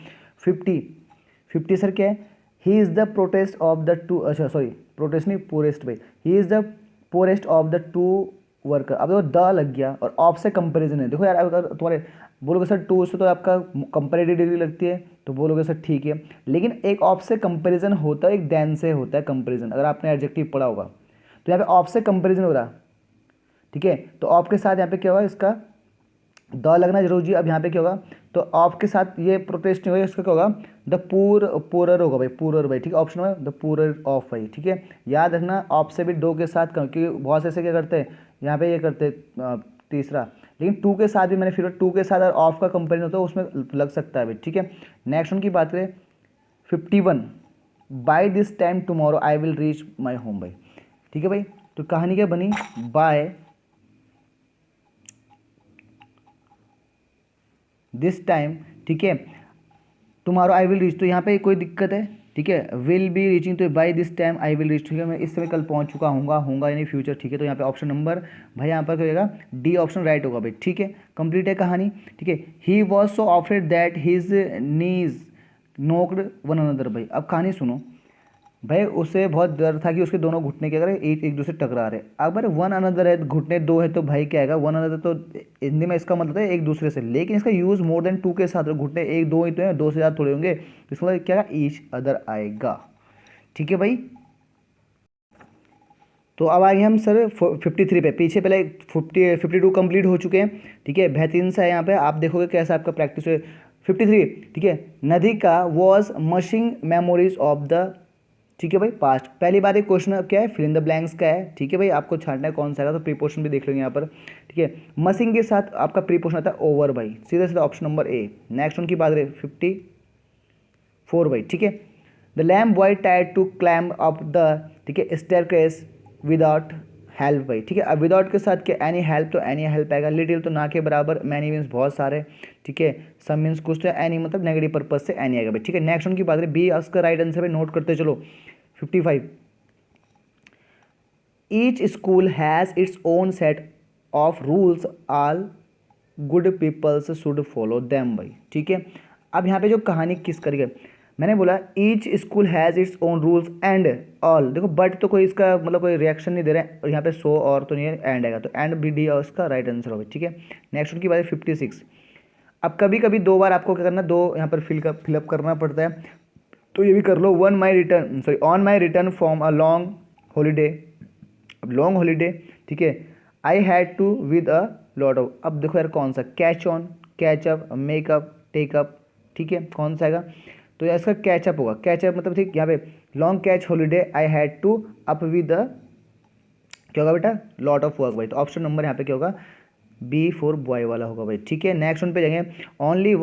50 सर क्या है, he is the protest of the two, अच्छा सॉरी प्रोटेस्ट नहीं, पोरेस्ट भाई, he is the poorest of the two worker. अब देखो द लग गया और ऑफ से कंपेरिजन है, देखो यार अगर तुम्हारे बोलोगे सर टू से तो आपका कंपेरेटिव डिग्री लगती है, तो बोलोगे सर ठीक है, लेकिन एक ऑफ से कंपेरिजन होता है, एक देन से होता है कंपेरिजन, अगर आपने एडजेक्टिव पढ़ा होगा, तो यहाँ पे ऑफ से कंपेरिजन हो रहा। ठीक है, तो ऑफ के साथ यहाँ पे क्या होगा, इसका द लगना जरूरी है। अब यहाँ पे क्या होगा, तो ऑफ के साथ ये प्रोटेस्ट नहीं होगा, इसका क्या होगा, द पूरर होगा भाई, पूरर भाई। ठीक है, ऑप्शन में द पूरर ऑफ भाई। ठीक है, याद रखना ऑफ से भी दो के साथ, क्योंकि बहुत से ऐसे क्या करते हैं, यहाँ पे ये करते हैं तीसरा, लेकिन टू के साथ भी मैंने फिर टू के साथ अगर ऑफ का कंपेरिजन होता है उसमें लग सकता है भाई। ठीक है, नेक्स्ट उनकी बात करें 51, by this time tomorrow I will reach my home भाई। ठीक है भाई, तो कहानी क्या बनी, बाय दिस टाइम, ठीक है, टुमारो आई विल रीच, तो यहाँ पे कोई दिक्कत है। ठीक है, विल बी रीचिंग, तो by this time I will reach. ठीक है, मैं इस समय कल पहुँच चुका हूँगा यानी फ्यूचर। ठीक है, तो यहाँ पे ऑप्शन नंबर भाई यहाँ पर क्या होगा, डी ऑप्शन राइट होगा भाई। ठीक है, कंप्लीट है कहानी। ठीक है, he was so afraid that his knees knocked one another भाई। अब कहानी सुनो भाई, उसे बहुत डर था कि उसके दोनों घुटने क्या करें, एक दूसरे टकरा रहे। अगर वन अनदर है, घुटने दो है, तो भाई क्या आएगा, वन अनदर, तो हिंदी में इसका मतलब है एक दूसरे से, लेकिन इसका यूज़ मोर देन टू के साथ, घुटने एक दो ही तो है, दो से ज़्यादा थोड़े होंगे, तो इसका मतलब क्या ईच अदर आएगा। ठीक है भाई, तो अब आगे हम सर 53 पे, पीछे पहले 52 कंप्लीट हो चुके हैं। ठीक है, बेहतरीन सा है, यहाँ पे आप देखोगे कैसा आपका प्रैक्टिस है। 53, ठीक है, नदी का वॉज मशिंग मेमोरीज ऑफ द, ठीक है भाई, पास्ट। पहली बात एक क्वेश्चन क्या है, फिल इन द ब्लैंक्स का है। ठीक है भाई, आपको छांटना है कौन सा है, तो प्रीपोजिशन भी देख लेंगे यहाँ पर। ठीक है, मसिंग के साथ आपका प्रीपोजिशन आता है ओवर भाई, सीधा सीधा ऑप्शन नंबर ए। नेक्स्ट उनकी बात करें 54 भाई। ठीक है, द लैम्प बॉय टाइड टू क्लैम्ब अप द, ठीक है, स्टेयरकेस विदाउट हेल्प भाई, ठीक है। अब विदाउट के साथ क्या, एनी हेल्प तो एनी हेल्प आएगा, लिटिल तो ना के बराबर, मैनी मीन्स बहुत सारे, ठीक है, सम मीन्स कुछ, तो एनी मतलब नेगेटिव पर्पज से एनी आएगा भाई, ठीक है। नेक्स्ट उनकी बात करें, बी उसका राइट आंसर है, नोट करते चलो। 55, each school has its own set of rules, all good peoples should follow them भाई, ठीक है। अब यहाँ पे जो कहानी किस करके, मैंने बोला each school has its own rules and all, देखो बट तो कोई इसका मतलब कोई रिएक्शन नहीं दे रहा है, और यहाँ पे सो और तो नहीं है, एंड आएगा, तो एंड बी डी और उसका राइट आंसर होगा, ठीक है। नेक्स्ट उनकी बात है 56, अब कभी कभी दो बार आपको क्या करना, दो यहाँ पर फिलअप करना पड़ता है, तो ये भी कर लो। One my return, sorry, on my return from a long holiday, अब लॉन्ग हॉलीडे, ठीक है, I had to with a lot of, अब देखो यार कौन सा, catch on, catch up, make up, take up, ठीक है, कौन सा आएगा, तो यार इसका कैचअप होगा, कैचअप मतलब ठीक, यहाँ पे long catch holiday I had to up with a, क्या होगा बेटा, लॉट ऑफ वर्क भाई, तो ऑप्शन नंबर यहाँ पे क्या होगा, बी फॉर बॉय वाला होगा भाई, ठीक है। नेक्स्ट वन पे जाएंगे, ओनली,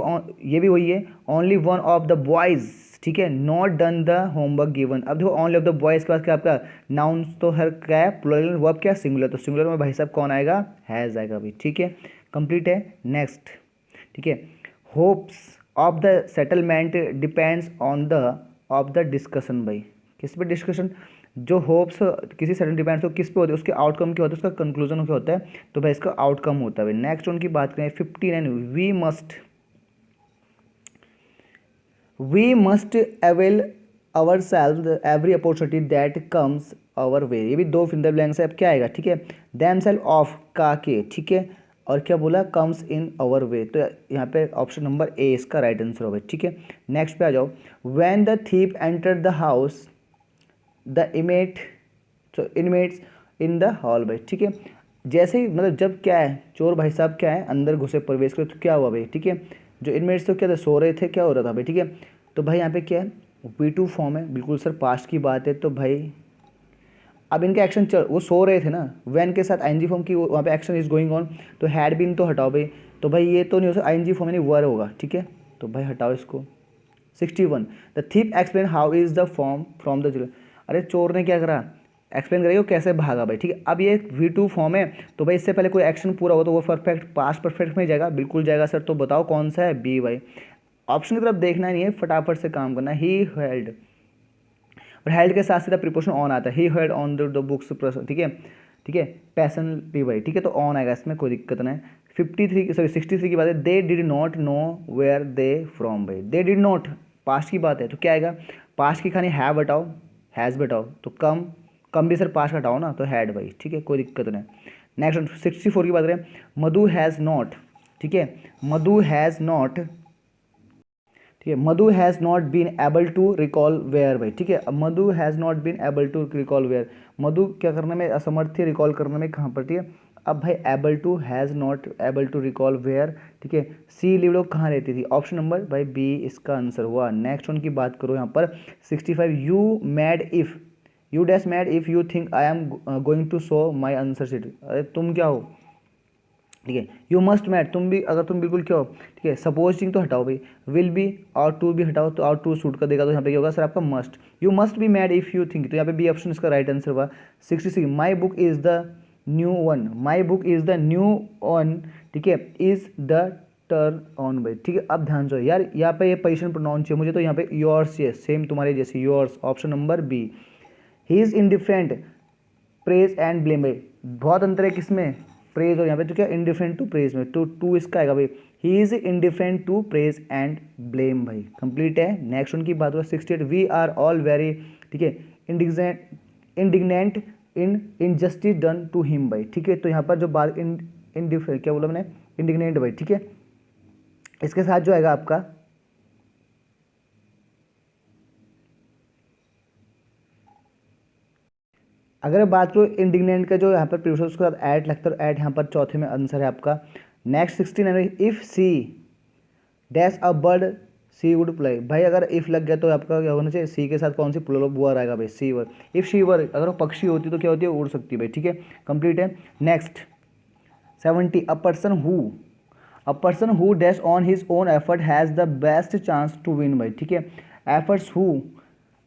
ये भी वही है, only one of the boys, ठीक है, not done the homework given, अब देखो ओनली ऑफ द बॉयज़ के पास क्या आपका नाउन तो हर क्या है, प्लूरल, वर्ब क्या, सिंगुलर, तो सिंगुलर में भाई साहब कौन आएगा, हैज़ आएगा भाई, ठीक है, कंप्लीट है। नेक्स्ट, ठीक है, hopes of the settlement depends on the of the discussion भाई, किस पे डिस्कशन, जो होप्स किसी सेटल डिपेंड्स हो किस पे होते हैं, उसके आउटकम क्या होता है, उसका कंक्लूजन क्या होता है, तो भाई इसका आउटकम होता है भाई। नेक्स्ट उनकी बात करें 59, we must avail ourselves every opportunity that comes our way, ये भी दो फिंगर ब्लैंक्स है, अब क्या आएगा, ठीक है, दैम सेल्फ ऑफ का के, ठीक है, और क्या बोला, कम्स इन आवर वे, तो यहाँ पे ऑप्शन नंबर ए इसका राइट आंसर होगा, ठीक है। नेक्स्ट पे आ जाओ, when the thief enter the house the inmate, तो इनमेट्स इन द हॉल भाई, ठीक है, जैसे ही मतलब जब क्या है, चोर भाई साहब क्या है, अंदर घुसे, प्रवेश करे, तो क्या हुआ भाई, ठीक है, जो इनमेट्स तो क्या था, सो रहे थे, क्या हो रहा था भाई, ठीक है, तो भाई यहाँ पे क्या है, V2 फॉर्म है, बिल्कुल सर पास्ट की बात है, तो भाई अब इनका एक्शन चल, वो सो रहे थे ना, वैन के साथ आईएनजी फॉर्म की वहाँ पे एक्शन इज गोइंग ऑन, तो हैड बीन तो हटाओ भाई, तो भाई ये तो नहीं हो सकता, आईएनजी फॉर्म यानी वर होगा, ठीक है, तो भाई हटाओ इसको। 61, the thief explain how is the form from the children, अरे चोर ने क्या करा, एक्सप्लेन करेगा वो कैसे भागा भाई, ठीक है। अब ये V2 फॉर्म है, तो भाई इससे पहले कोई एक्शन पूरा हो तो वो परफेक्ट पास्ट परफेक्ट में जाएगा, बिल्कुल जाएगा सर, तो बताओ कौन सा है, बी भाई, ऑप्शन की तरफ देखना नहीं है, फटाफट से काम करना, ही हेल्ड, और हेल्ड के साथ सीधा प्रीपोजिशन ऑन आता है, he held on the books, ठीक है, ठीक है, पैशनली भाई, ठीक है, तो ऑन आएगा, इसमें कोई दिक्कत नहीं। 53 सॉरी 63 की बात है, they did not know where they from भाई, दे डिड नॉट पास्ट की बात है, तो क्या आएगा, पास्ट की खानी हैव हटाओ, हैज़ हटाओ, तो कम, कम भी सर पास्ट हटाओ ना, तो हैड भाई, ठीक है, कोई दिक्कत नहीं। नेक्स्ट 64 की बात करें, मधु हैज़ नॉट, ठीक है, मधु हैज़ नॉट, ठीक है, Madhu has not been able to recall where भाई, ठीक है, अब Madhu has not been able to recall where, Madhu क्या करने में असमर्थ थी, रिकॉल करने में कहाँ पर, ठीक है, अब भाई able to, has not able to recall where, ठीक है, सी लिव लोग कहाँ रहती थी, ऑप्शन नंबर भाई बी इसका आंसर हुआ। नेक्स्ट उनकी बात करो यहाँ पर 65, you mad if, you dash mad if you think I am going to show my answer sheet, अरे तुम क्या हो, ठीक है, यू मस्ट मैट, तुम भी, अगर तुम बिल्कुल क्या हो, ठीक है, सपोजिंग तो हटाओ भाई, विल बी और टू भी हटाओ, तो और टू सूट कर देगा, तो यहाँ पे क्या होगा सर आपका must, you must be mad if you think, तो यहाँ पे बी ऑप्शन इसका राइट आंसर हुआ। 66, my book is the new one, my book is the new one, ठीक है, इज़ द टर्न ऑन भाई, ठीक है। अब ध्यान से यार, यहाँ पे ये पोजिशन प्रोनाउंस चाहिए मुझे, तो यहाँ पे योर्स चाहिए, सेम तुम्हारे जैसे yours, option number B. He is indifferent praise and blame भाई, बहुत अंतर है किसमें, प्रेज और यहाँ पे, तो क्या इंडिफरेंट टू प्रेज में, तो टू इसका आएगा भाई, he is indifferent to praise and blame भाई, कंप्लीट है। नेक्स्ट उनकी बात हुआ 68, वी आर ऑल वेरी, ठीक है, indignant in injustice done to him भाई, ठीक है, तो यहाँ पर जो बात इंडिफरेंट क्या बोला मैंने, इंडिग्नेंट भाई, ठीक है, इसके साथ जो आएगा आपका, अगर बात करो इंडिग्नेंट का जो यहाँ पर प्रीपोजिशन उसके साथ ऐट लगता है, ऐट यहाँ पर चौथे में आंसर है आपका। Next 69, if she dash a bird she would fly, भाई अगर इफ़ लग गया तो आपका क्या होना चाहिए, सी के साथ कौन सी प्लूरल वर्ड आएगा भाई, सी वर्ड, इफ़ शी वर, अगर वो पक्षी होती तो क्या होती है, उड़ सकती है भाई, ठीक है, कंप्लीट है। Next 70, a person who dash on his own effort has the best chance to win भाई, ठीक है, एफर्ट्स हु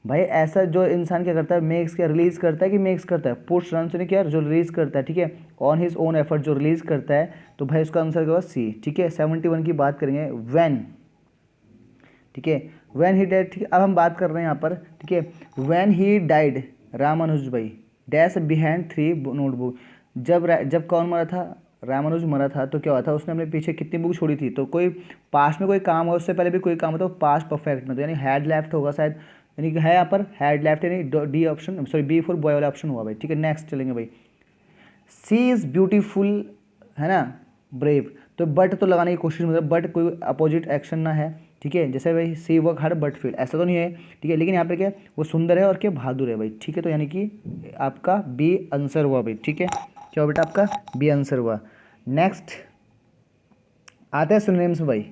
भाई ऐसा जो इंसान क्या करता है, मेक्स क्या रिलीज करता है कि मेक्स करता है, पुट्स रन से नहीं क्या जो रिलीज करता है, ठीक है, ऑन हिज ओन एफर्ट जो रिलीज करता है, तो भाई उसका आंसर क्या होगा सी, ठीक है। 71 की बात करेंगे, व्हेन, ठीक है, व्हेन ही डाइड, ठीक है। अब हम बात कर रहे हैं यहाँ पर, ठीक है, व्हेन ही डाइड रामानुज भाई डैश बिहाइंड 3 नोटबुक, जब कौन मरा था, रामानुज मरा था, तो क्या हुआ था, उसने अपने पीछे कितनी बुक छोड़ी थी, तो कोई पास्ट में कोई काम हो, उससे पहले भी कोई काम हो, तो पास्ट परफेक्ट में, तो यानी हैड लेफ्ट होगा शायद, यानी कि है यहाँ पर हैड लेफ्ट, यानी D option, sorry B for boy वाला ऑप्शन हुआ भाई, ठीक है। नेक्स्ट चलेंगे भाई, सी इज़ ब्यूटीफुल, है ना, ब्रेव, तो बट तो लगाने की कोशिश, मतलब बट कोई अपोजिट एक्शन ना है, ठीक है, जैसे भाई सी वर्क हार्ड बट फील, ऐसा तो नहीं है, ठीक है, लेकिन यहाँ पे क्या वो सुंदर है और क्या बहादुर है भाई, ठीक है, तो यानी कि आपका बी आंसर हुआ भाई, ठीक है, क्या हुआ बेटा आपका बी आंसर हुआ। नेक्स्ट आता है सिनोनिम्स भाई।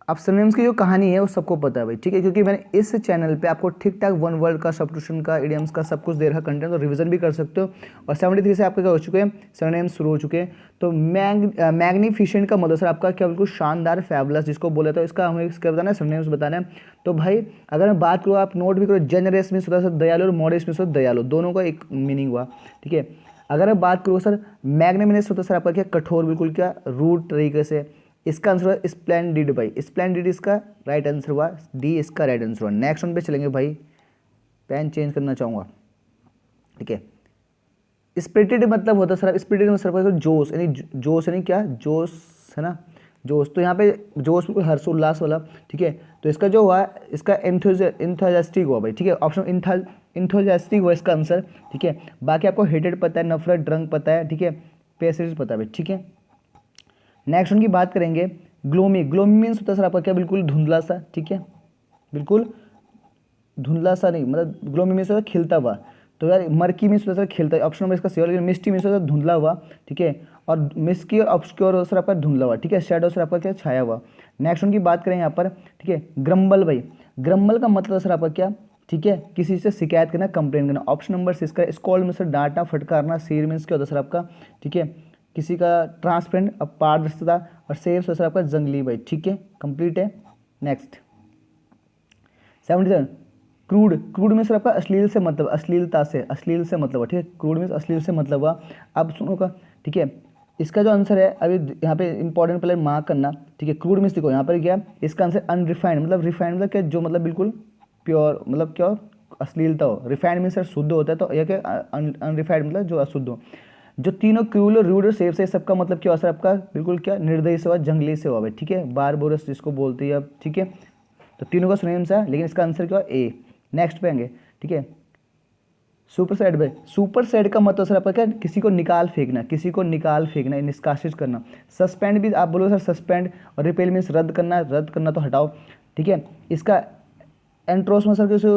अब सिनोनिम्स की जो कहानी है वो सबको पता है भाई, ठीक है, क्योंकि मैंने इस चैनल पे आपको ठीक ठाक वन वर्ड का, सब्स्टिट्यूशन का, इडियम्स का सब कुछ दे रखा कंटेंट, तो रिवीजन भी कर सकते हो। और 73 से आपके क्या हो चुके हैं, सिनोनिम्स शुरू हो चुके हैं। तो मैग्निफिशेंट का मतलब सर आपका क्या, बिल्कुल शानदार, फैबुलस जिसको बोले, तो इसका हमें क्या बताना है, सिनोनिम्स बताना है। तो भाई अगर मैं बात करूँ, आप नोट भी करो, जेनरस मीन्स होता है सर दयालु, और मॉडेस्ट मीन्स होता है दयालु, दोनों का एक मीनिंग हुआ, ठीक है। अगर मैं बात करूँ सर मैग्नानिमस होता है सर आपका क्या, कठोर, बिल्कुल क्या रूट तरीके से, इसका आंसर हुआ स्प्लेंडिड भाई, स्प्लेंडिड इसका राइट आंसर हुआ, डी इसका राइट आंसर हुआ। नेक्स्ट वन पे चलेंगे भाई, पेन चेंज करना चाहूँगा, ठीक है। स्पिरिटेड मतलब होता है सर, स्पिरिटेड मतलब जोश, यानी जोश, यानी क्या जोश, है ना, जोश, तो यहाँ पे जोश बिल्कुल हर्षोल्लास वाला, ठीक है। तो इसका जो हुआ, इसका इंथुजियास्टिक हुआ भाई, ठीक है, ऑप्शन इंथुजियास्टिक हुआ इसका आंसर, ठीक है। बाकी आपको हेटेड पता है, नफरत, ड्रंक पता है, ठीक है, पेसिव पता है भाई, ठीक है। नेक्स्ट उनकी बात करेंगे, ग्लोमी, ग्लोमी मीन्स होता है सर आपका क्या, बिल्कुल धुंधला सा, ठीक है, बिल्कुल धुंधला सा नहीं, मतलब ग्लोमी मीन्स होता है खिलता हुआ, तो यार मर्की मीन्स होता है सर खिलता है, ऑप्शन नंबर इसका सही होगा, लेकिन मिस्टी मीन्स होता है धुंधला हुआ, ठीक है, और मिस्की और ऑब्सक्योर होता है सर आपका धुंधला हुआ, ठीक है, शैडो सर आपका क्या छाया हुआ। नेक्स्ट उनकी बात करें यहाँ पर, ठीक है, ग्रम्बल भाई, ग्रम्बल का मतलब है सर आपका क्या, ठीक है, किसी से शिकायत करना, कंप्लेन करना, ऑप्शन नंबर सी इसका, स्कॉल्ड मीन्स डांटना, फटकारना, सीर मीन्स क्या होता है सर आपका, ठीक है, किसी का ट्रांसपेरेंट, पारदर्शिता, और सेफ सर आपका जंगली भाई, ठीक है, कंप्लीट है। नेक्स्ट 77, क्रूड, क्रूड में सर आपका अश्लील से मतलब, अश्लीलता से, अश्लील से मतलब, ठीक है, क्रूड में अश्लील से मतलब हुआ। अब सुनो का, ठीक है, इसका जो आंसर है अभी यहाँ पे इंपॉर्टेंट पहले मार्क करना, ठीक है, क्रूड में देखो यहाँ पर क्या, इसका आंसर अनरिफाइंड, मतलब रिफाइंड मतलब क्या, जो मतलब बिल्कुल प्योर, मतलब क्या अश्लीलता हो, रिफाइंड में सर शुद्ध होता है, तो यह क्या अनरिफाइंड मतलब जो अशुद्ध हो। जो तीनों क्रूल, रूड और सेफ से, सबका मतलब क्या हो सर आपका, बिल्कुल क्या निर्दयी से हुआ, जंगली से हुआ भाई, ठीक है, बारबोरस जिसको बोलते हैं अब, ठीक है, तो तीनों का सिनोनिम्स है, लेकिन इसका आंसर क्या है ए। नेक्स्ट पे आएंगे, ठीक है, सुपर सेड भाई, सुपर सेड का मतलब सर आपका क्या, किसी को निकाल फेंकना, किसी को निकाल फेंकना, निष्कासित करना। सस्पेंड भी आप बोलो सर सस्पेंड, और रिपेल मीन्स रद्द करना, रद्द करना तो हटाओ, ठीक है। इसका एंट्रोस में सर किसी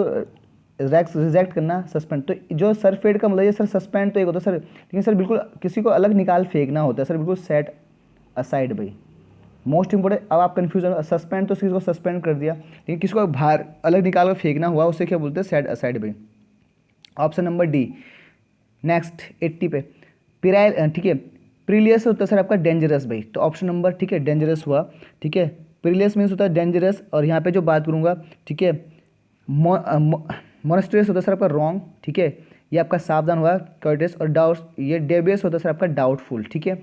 रिजेक्ट करना, सस्पेंड, तो जो सर फेड का मतलब ये सर सस्पेंड तो एक होता है सर, लेकिन सर बिल्कुल किसी को अलग निकाल फेंकना होता है सर, बिल्कुल सेट असाइड भाई, मोस्ट इंपोर्टेंट। अब आप कन्फ्यूजन, सस्पेंड तो किसी को सस्पेंड कर दिया, लेकिन किसी को बाहर अलग निकाल कर फेंकना हुआ, उसे क्या बोलते हैं, सेट असाइड भाई, ऑप्शन नंबर डी। नेक्स्ट 80 पे, पिराइल, ठीक है, प्रीलियस होता है सर आपका डेंजरस भाई, तो ऑप्शन नंबर, ठीक है, डेंजरस हुआ, ठीक है, प्रीलियस मीन्स होता है डेंजरस, और यहाँ पे जो बात करूँगा, ठीक है, मोनेस्ट्रियस होता है सर आपका रॉन्ग, ठीक है, ये आपका सावधान हुआ, कर्टियस, और डाउट, ये डेबियस होता है सर आपका डाउटफुल, ठीक है।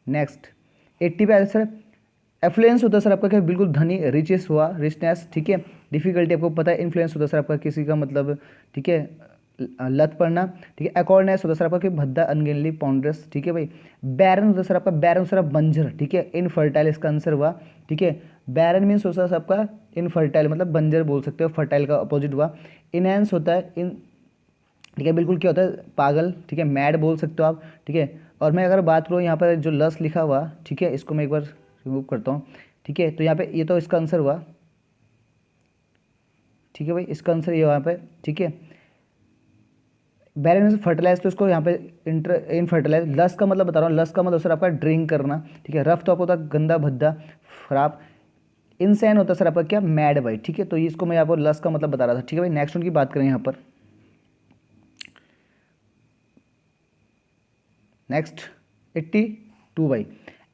नेक्स्ट 80 पे सर एफ्लुएंस होता है सर आपका क्या, बिल्कुल धनी, रिचेस हुआ, रिचनेस, ठीक है, डिफिकल्टी आपको पता है, इन्फ्लुएंस होता है सर आपका किसी का मतलब, ठीक है, लत पड़ना, ठीक है, अकॉर्डनेस होता है सर आपका कि भद्दा, अनगेनली, पॉन्ड्रस, ठीक है भाई। बैरन होता है सर आपका, बैरन सर बंजर, ठीक है, इनफर्टाइल इसका आंसर हुआ, ठीक है, बैरन मीन्स होता है आपका इनफर्टाइल, मतलब बंजर बोल सकते हो, फर्टाइल का अपोजिट हुआ। इनहेंस होता है इन, ठीक है, बिल्कुल क्या होता है पागल, ठीक है, मैड बोल सकते हो आप, ठीक है। और मैं अगर बात करूँ यहाँ पर जो लस लिखा हुआ, ठीक है, इसको मैं एक बार रिमूव करता हूँ, ठीक है, तो यहाँ पे ये तो इसका आंसर हुआ, ठीक है भाई, इसका आंसर ये यहाँ पे, ठीक है, बैलेंस फर्टिलाइज, तो इसको यहाँ पे इन फर्टिलाइज, लस का मतलब बता रहा हूँ, लस का मतलब सर आपका ड्रिंक करना, ठीक है, रफ तो आपको होता है गंदा भद्दा खराब, इनसेन होता है सर आपका क्या, मैड भाई, ठीक है, तो इसको मैं आपको लस का मतलब बता रहा था, ठीक है भाई। नेक्स्ट उनकी बात करें यहाँ पर, नेक्स्ट 82 भाई,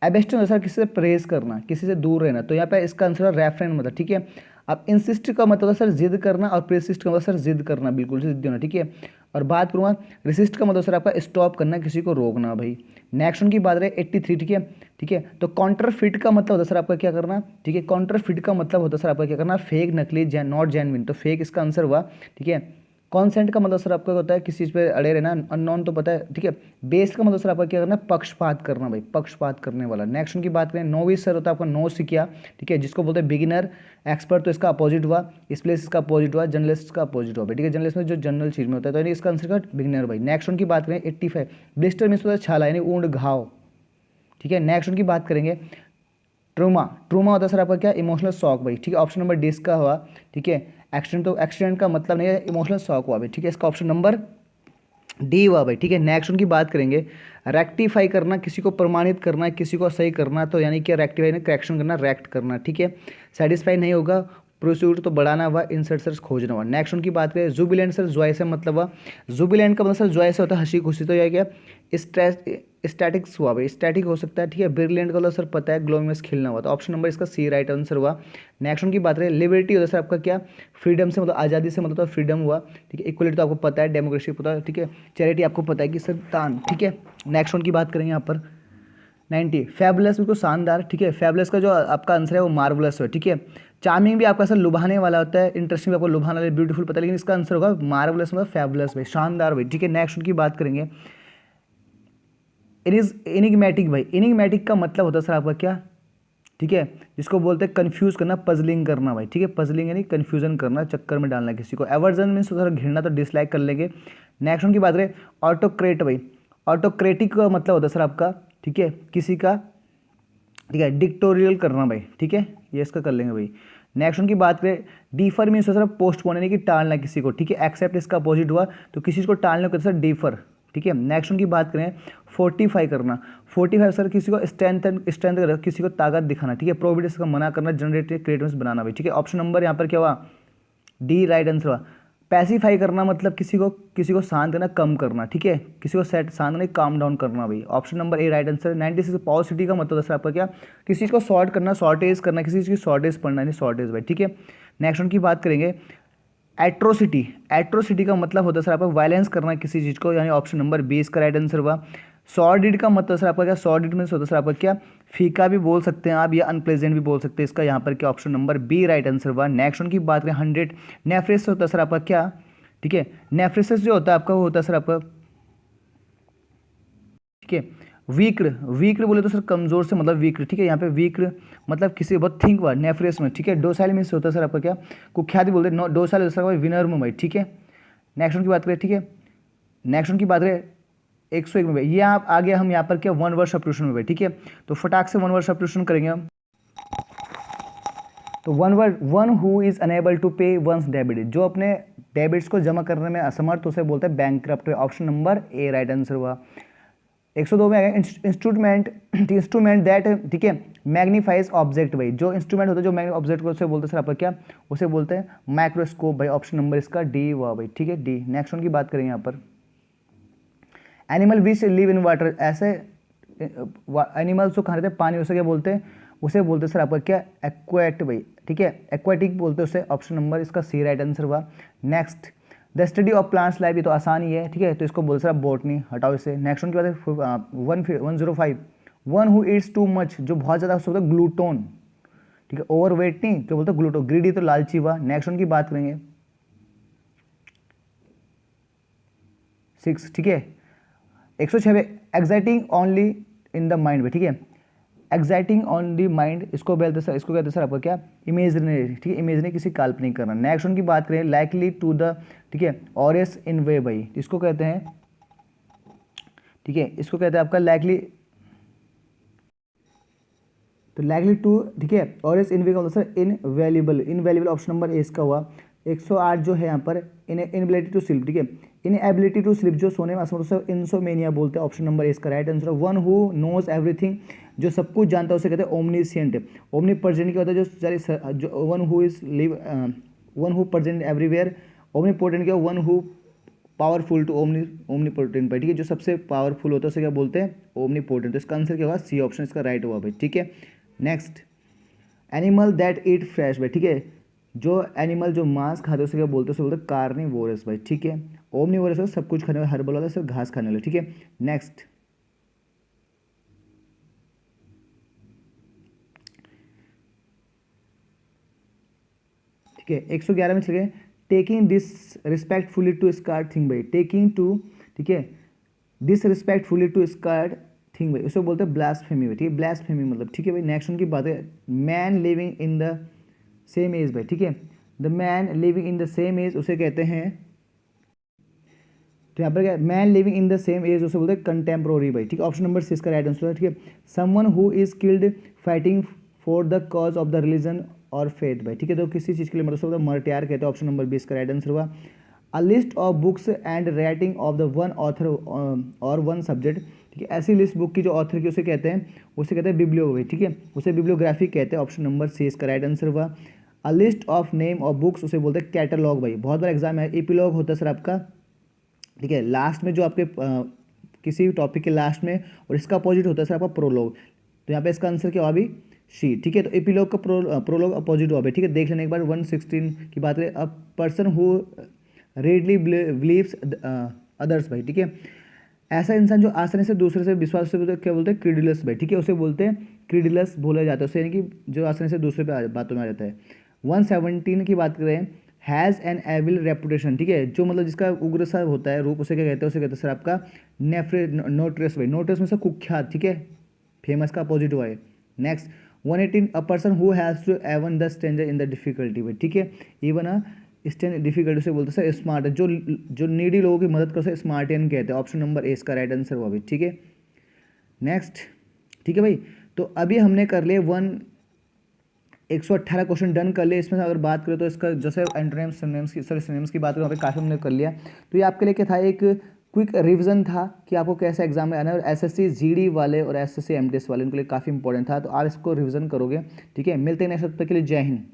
एबेस्टन सर किसी से परहेज करना, किसी से दूर रहना, तो यहाँ पे इसका आंसर है रेफरेंट मतलब, ठीक है, अब इंसिस्ट का मतलब सर जिद करना, और प्रेसिस्ट का मतलब सर जिद करना, बिल्कुल से जिद होना, ठीक है। और बात करूँगा रेसिस्ट का मतलब सर आपका स्टॉप करना, किसी को रोकना भाई। नेक्स्ट उनकी बात रहे 83, ठीक है। ठीक है, तो काउंटर फिट का मतलब होता है सर आपका क्या करना, ठीक है। काउंटर फिट का मतलब होता है सर आपका क्या करना, फेक, नकली, नॉट जेन्युइन, तो फेक इसका आंसर हुआ, ठीक है। कॉन्सेंट का मतलब सर आपका होता है किसी चीज़ पे अड़े रहना, अननोन तो पता है, ठीक है। बेस का मतलब सर आपका क्या करना, पक्षपात करना भाई, पक्षपात करने वाला। नेक्स्ट उनकी बात करें नोविस सर होता है आपका नो सीखिया, ठीक है, जिसको बोलते हैं बिगिनर। एक्सपर्ट तो इसका अपोजिट हुआ, स्पेस इसका अपोजिट हुआ, जर्नलिस्ट का अपोजिट हुआ भाई, ठीक है। जर्नलिस्ट में जो जनरल चीज़ में होता है, तो यानी इसका आंसर का बिगिनर भाई। नेक्स्ट उनकी बात करें 85, ब्लिस्टर मीन्स होता है छाला, यानी ऊंड, घाव, ठीक है। नेक्स्ट उनकी बात करेंगे ट्रोमा, ट्रोमा होता है सर आपका क्या, इमोशनल शॉक भाई, ठीक है। ऑप्शन नंबर डी इसका हुआ, ठीक है। एक्सीडेंट, तो एक्सीडेंट का मतलब नहीं है, इमोशनल शॉक हुआ भाई, ठीक है। इसका ऑप्शन नंबर डी हुआ भाई, ठीक है। नेक्स्ट उनकी बात करेंगे रेक्टिफाई करना, किसी को प्रमाणित करना, किसी को सही करना, तो यानी कि रेक्टिफाई ने करेक्शन करना, रेक्ट करना, ठीक है। सेटिस्फाई नहीं होगा, प्रोसीड तो बढ़ाना हुआ, इंसर्ट सर खोजना हुआ। नेक्स्ट उनकी बात करें जुबिलेंट सर जॉय से मतलब हुआ, जुबिलेंट का मतलब सर जॉय से होता है हंसी खुशी, तो यह क्या स्ट्रेस, स्टैटिक्स हुआ भाई, स्टैटिक हो सकता है, ठीक है। ब्रिलियंट का मतलब सर पता है, ग्लोइंग में खिलना हुआ, तो ऑप्शन नंबर इसका सी राइट आंसर हुआ। नेक्स्ट उनकी बात करें लिबर्टी होता है सर आपका क्या, फ्रीडम से मतलब आज़ादी से मतलब फ्रीडम हुआ, ठीक है। इक्वलिटी तो आपको पता है, डेमोक्रेसी पता है, ठीक है। चैरिटी आपको पता है कि सर दान, ठीक है। नेक्स्ट उनकी बात करेंगे यहाँ पर 90, फैबुलस बिल्कुल शानदार, ठीक है। फैबुलस का जो आपका आंसर है वो मार्वलस है, ठीक है। चार्मिंग भी आपका सर लुभाने वाला होता है, इंटरेस्टिंग भी आपको लुभाने वाला, ब्यूटीफुल पता है, लेकिन इसका आंसर होगा मार्वलस मतलब फैबुलस भाई, शानदार भाई, ठीक है। नेक्स्ट उनकी बात करेंगे इनिग्मेटिक भाई, इनिग्मेटिक का मतलब होता है सर आपका क्या, ठीक है, जिसको बोलते हैं कंफ्यूज करना, पजलिंग करना भाई, ठीक है। पजलिंग यानी कंफ्यूजन करना, चक्कर में डालना किसी को। एवर्जन मीन्स सर घृणा, तो डिसलाइक कर लेंगे। नेक्स्ट उनकी बात करें ऑटोक्रेट भाई, ऑटोक्रेटिक का मतलब होता है सर आपका, ठीक है, किसी का, ठीक है, डिक्टोरियल करना भाई, ठीक है, ये इसका कर लेंगे भाई। नेक्स्ट उनकी बात करें डीफर मीन्स सर पोस्टपोन, यानी कि टालना किसी को, ठीक है। एक्सेप्ट इसका अपोजिट हुआ, तो किसी को टालने को सर डीफर, ठीक है। नेक्स्ट उनकी बात करें फोर्टिफाई करना, फोर्टिफाई सर किसी को स्ट्रेंथ, स्ट्रेंथ किसी को ताकत दिखाना, ठीक है। प्रोविडेंस का मना करना, जनरेटिव क्रिएटिव्स बनाना भाई, ठीक है। ऑप्शन नंबर यहाँ पर क्या हुआ, डी राइट आंसर हुआ। पैसिफाई करना मतलब किसी को शांत करना, कम करना, ठीक है। किसी को सेट शांत नहीं, काम डाउन करना भाई, ऑप्शन नंबर ए राइट आंसर। 96 पॉजिटिविटी का मतलब सर आपका क्या, किसी चीज़ को शॉर्ट करना, शॉर्टेज करना, किसी चीज़ की शॉर्टेज पढ़ना, नहीं शॉर्टेज भाई, ठीक है। नेक्स्ट उनकी बात करेंगे एट्रोसिटी, एट्रोसिटी का मतलब होता है सर आपका वायलेंस करना किसी चीज़ को, यानी ऑप्शन नंबर 20 का राइट आंसर हुआ। सॉर्डिड का मतलब सर आपका क्या, सॉर्डिड मीन्स होता है सर आपका क्या, फीका भी बोल सकते हैं आप, या अनप्लेजेंट भी बोल सकते हैं, इसका यहाँ पर क्या option number B right answer हुआ। नेक्स्ट उनकी बात करें 100, नेफ्रेस होता है सर आपका क्या, ठीक है। नेफ्रेसिस जो होता है आपका वो होता है सर आपका, ठीक है। वीक्ड, वीक्ड बोले तो सर कमजोर से मतलब वीक्ड, ठीक है। यहाँ पे वीक्ड मतलब किसी बहुत थिंक वर्ड, नेफ्रेस में, ठीक है। डोसाइल मीन्स होता है सर आपका क्या, कुख्याति बोलते हैं, डोसाइल सर विनर में भाई, ठीक है। नेक्स्ट उनकी बात करें, ठीक है। नेक्स्ट उनकी बात करें 101 में भाई, ये आप आगे हम यहाँ पर क्या वन वर्ड सब्स्टिट्यूशन में भाई, ठीक है। तो फटाक से वन वर्ड सब्स्टिट्यूशन करेंगे हम। तो one word, one who is unable to pay one's debit, जो अपने डेबिट्स को जमा करने में असमर्थ, उसे बोलते हैं बैंकक्रप्ट। ऑप्शन नंबर ए राइट आंसर हुआ। 102 में आएगा इंस्ट्रूमेंट, इंस्ट्रूमेंट दैट, ठीक है, मैग्नीफाइज ऑब्जेक्ट भाई, जो इंस्ट्रूमेंट होता है जो मैग्नी ऑब्जेक्ट को उसे बोलते हैं सर आपका क्या, उसे बोलते हैं माइक्रोस्कोप भाई, ऑप्शन नंबर इसका डी हुआ भाई, ठीक है, डी। नेक्स्ट उनकी बात करेंगे यहाँ पर animal which live in water, ऐसे एनिमल्स जो कहाँ रहते हैं पानी, उसे क्या बोलते हैं, उसे बोलते हैं सर आपका क्या, एक्वेट भाई, ठीक है, एक्वेटिक बोलते हैं उसे, ऑप्शन नंबर इसका सी राइट आंसर हुआ। Next the study of plants life, ये तो आसान ही है, ठीक है, तो इसको बोलते सर आप बोटनी, हटाओ इसे। नेक्स्ट उनकी बात है 105, one who Yeats too much, जो बहुत ज़्यादा उसको बोलते हैं ग्लूटोन, ठीक है, ओवर वेट नहीं, क्या बोलते हैं ग्लूटोन, ग्रीडी तो लालची हुआ। नेक्स्ट उनकी बात करेंगे 6, ठीक है। 106 exciting only in the mind में, ठीक है, एक्साइटिंग ऑन दी माइंड, इसको बोलते सर, इसको कहते हैं सर आपका क्या, इमेजनरी, ठीक है, इमेजनरी किसी काल्पनिक करना। नेक्स्ट उनकी बात करें लाइकली टू द, ठीक है, ऑरेस इन वे भाई, इसको कहते हैं, ठीक है, इसको कहते हैं आपका लाइकली, तो लाइकली टू, ठीक है, ऑरेस इन वे का मतलब sir invaluable, invaluable option number A इसका हुआ। 108 जो है यहाँ पर इनएबिलिटी टू स्लीप, ठीक है, इनएबिलिटी टू स्लीप, जो सोने में असमर्थ है इंसोमेनिया बोलते हैं, ऑप्शन नंबर ए इसका right answer. One who knows everything, जो सब कुछ जानता है उसे कहते हैं ओमनीसिएंट। ओमनी प्रेजेंट क्या होता है, जो सारी जो one who is live, one who present everywhere. Omnipotent क्या, one who powerful to omnipotent पर, ठीक है, जो सबसे पावरफुल होता है उसे क्या बोलते हैं, ओमनी पोटेंट। तो इसका आंसर क्या होगा, सी ऑप्शन इसका राइट हुआ भाई, ठीक है। Next animal that eat fresh भाई, ठीक है, जो एनिमल जो मांस खाते हैं उसे क्या बोलते हैं, उसे बोलते हैं कार्निवोरस भाई, ठीक है। ओमनिवोरस है सब कुछ खाने वाला, हर्बल वाला सिर्फ घास खाने वाला, ठीक है। नेक्स्ट, ठीक है 111 में चले, taking disrespectfully to scared thing भाई, टेकिंग टू, ठीक है, डिसरिस्पेक्टफुली टू स्कार्ड थिंग भाई, उसे बोलते हैं ब्लास्फेमी भाई, ठीक है, ब्लास्फेमी मतलब, ठीक है भाई। नेक्स्ट उनकी बात है, man living in the same age भाई, ठीक है, the man living in the same age उसे कहते हैं, तो यहाँ पर क्या, man living in the same age उसे बोलते हैं कंटेम्प्रोरी भाई, ठीक है। ऑप्शन नंबर 6 का राइट आंसर है, ठीक है। Someone who is killed fighting for the cause of the religion और फेथ भाई, ठीक है, तो किसी चीज़ के लिए मतलब मर्टियर कहते हैं, ऑप्शन नंबर 20 का राइट आंसर हुआ। A list of books and writing of the one author और वन सब्जेक्ट, ठीक है, ऐसी लिस्ट बुक की जो ऑथर की उसे कहते हैं, उसे कहते हैं बिब्लियो भाई, ठीक है, उसे बिब्लियोग्राफी कहते हैं, ऑप्शन नंबर 6 का राइट आंसर हुआ। A list of name of books उसे बोलते हैं कैटलॉग भाई, बहुत बार एग्जाम है, एपिलॉग होता है सर आपका, ठीक है, लास्ट में जो आपके किसी भी टॉपिक के लास्ट में, और इसका अपोजिट होता है सर आपका प्रोलॉग, तो यहाँ पे इसका आंसर क्या हुआ अभी, सी, ठीक है। तो एपिलॉग का प्रोलॉग अपोजिट हुआ भाई, ठीक है। देख लेने के बाद 116 की बात करें, a person who readily believes others भाई, ठीक है, ऐसा इंसान जो आसानी से दूसरे से विश्वास से क्या बोलते हैं, क्रीडुलस भाई, ठीक है, उसे बोलते हैं क्रीडुलस बोला जाता है उसे, यानी कि जो आसानी से दूसरे पे बातों में आ जाता है। 117 की बात करें, हैज़ एन एविल रेपुटेशन, ठीक है, जो मतलब जिसका उग्र सा होता है रूप, उसे क्या कहते हैं, उसे कहते हैं सर आपका नेफ्रे नोट्रेस भाई, नोट्रेस में से कुख्यात, ठीक है, फेमस का अपोजिट हुआ है। Next 118, a person who has to even the stranger in the difficulty भाई, ठीक है, इवन अ स्टैंड डिफिकल्टी से बोलते हैं सर स्मार्ट, जो नीडी लोगों की मदद कर सर स्मार्टियन कहते हैं, ऑप्शन नंबर ए इसका राइट आंसर हुआ भाई, ठीक है। नेक्स्ट, ठीक है भाई, तो अभी हमने कर लिए 118 क्वेश्चन डन कर लिए। इसमें से अगर बात करें तो इसका जैसे एंटोनिम्स सिनोनिम्स की, सर सिनोनिम्स की बात करें, वहाँ पे काफ़ी हमने कर लिया। तो ये आपके लिए क्या था, एक क्विक रिवीजन था कि आपको कैसे एग्जाम में आना है, और एसएससी जीडी वाले और एसएससी एमटीएस वाले उनके लिए काफ़ी इंपॉर्टेंट था, तो आप इसको रिवीजन करोगे, ठीक है। मिलते हैं नेक्स्ट, तब तक के लिए जय हिंद।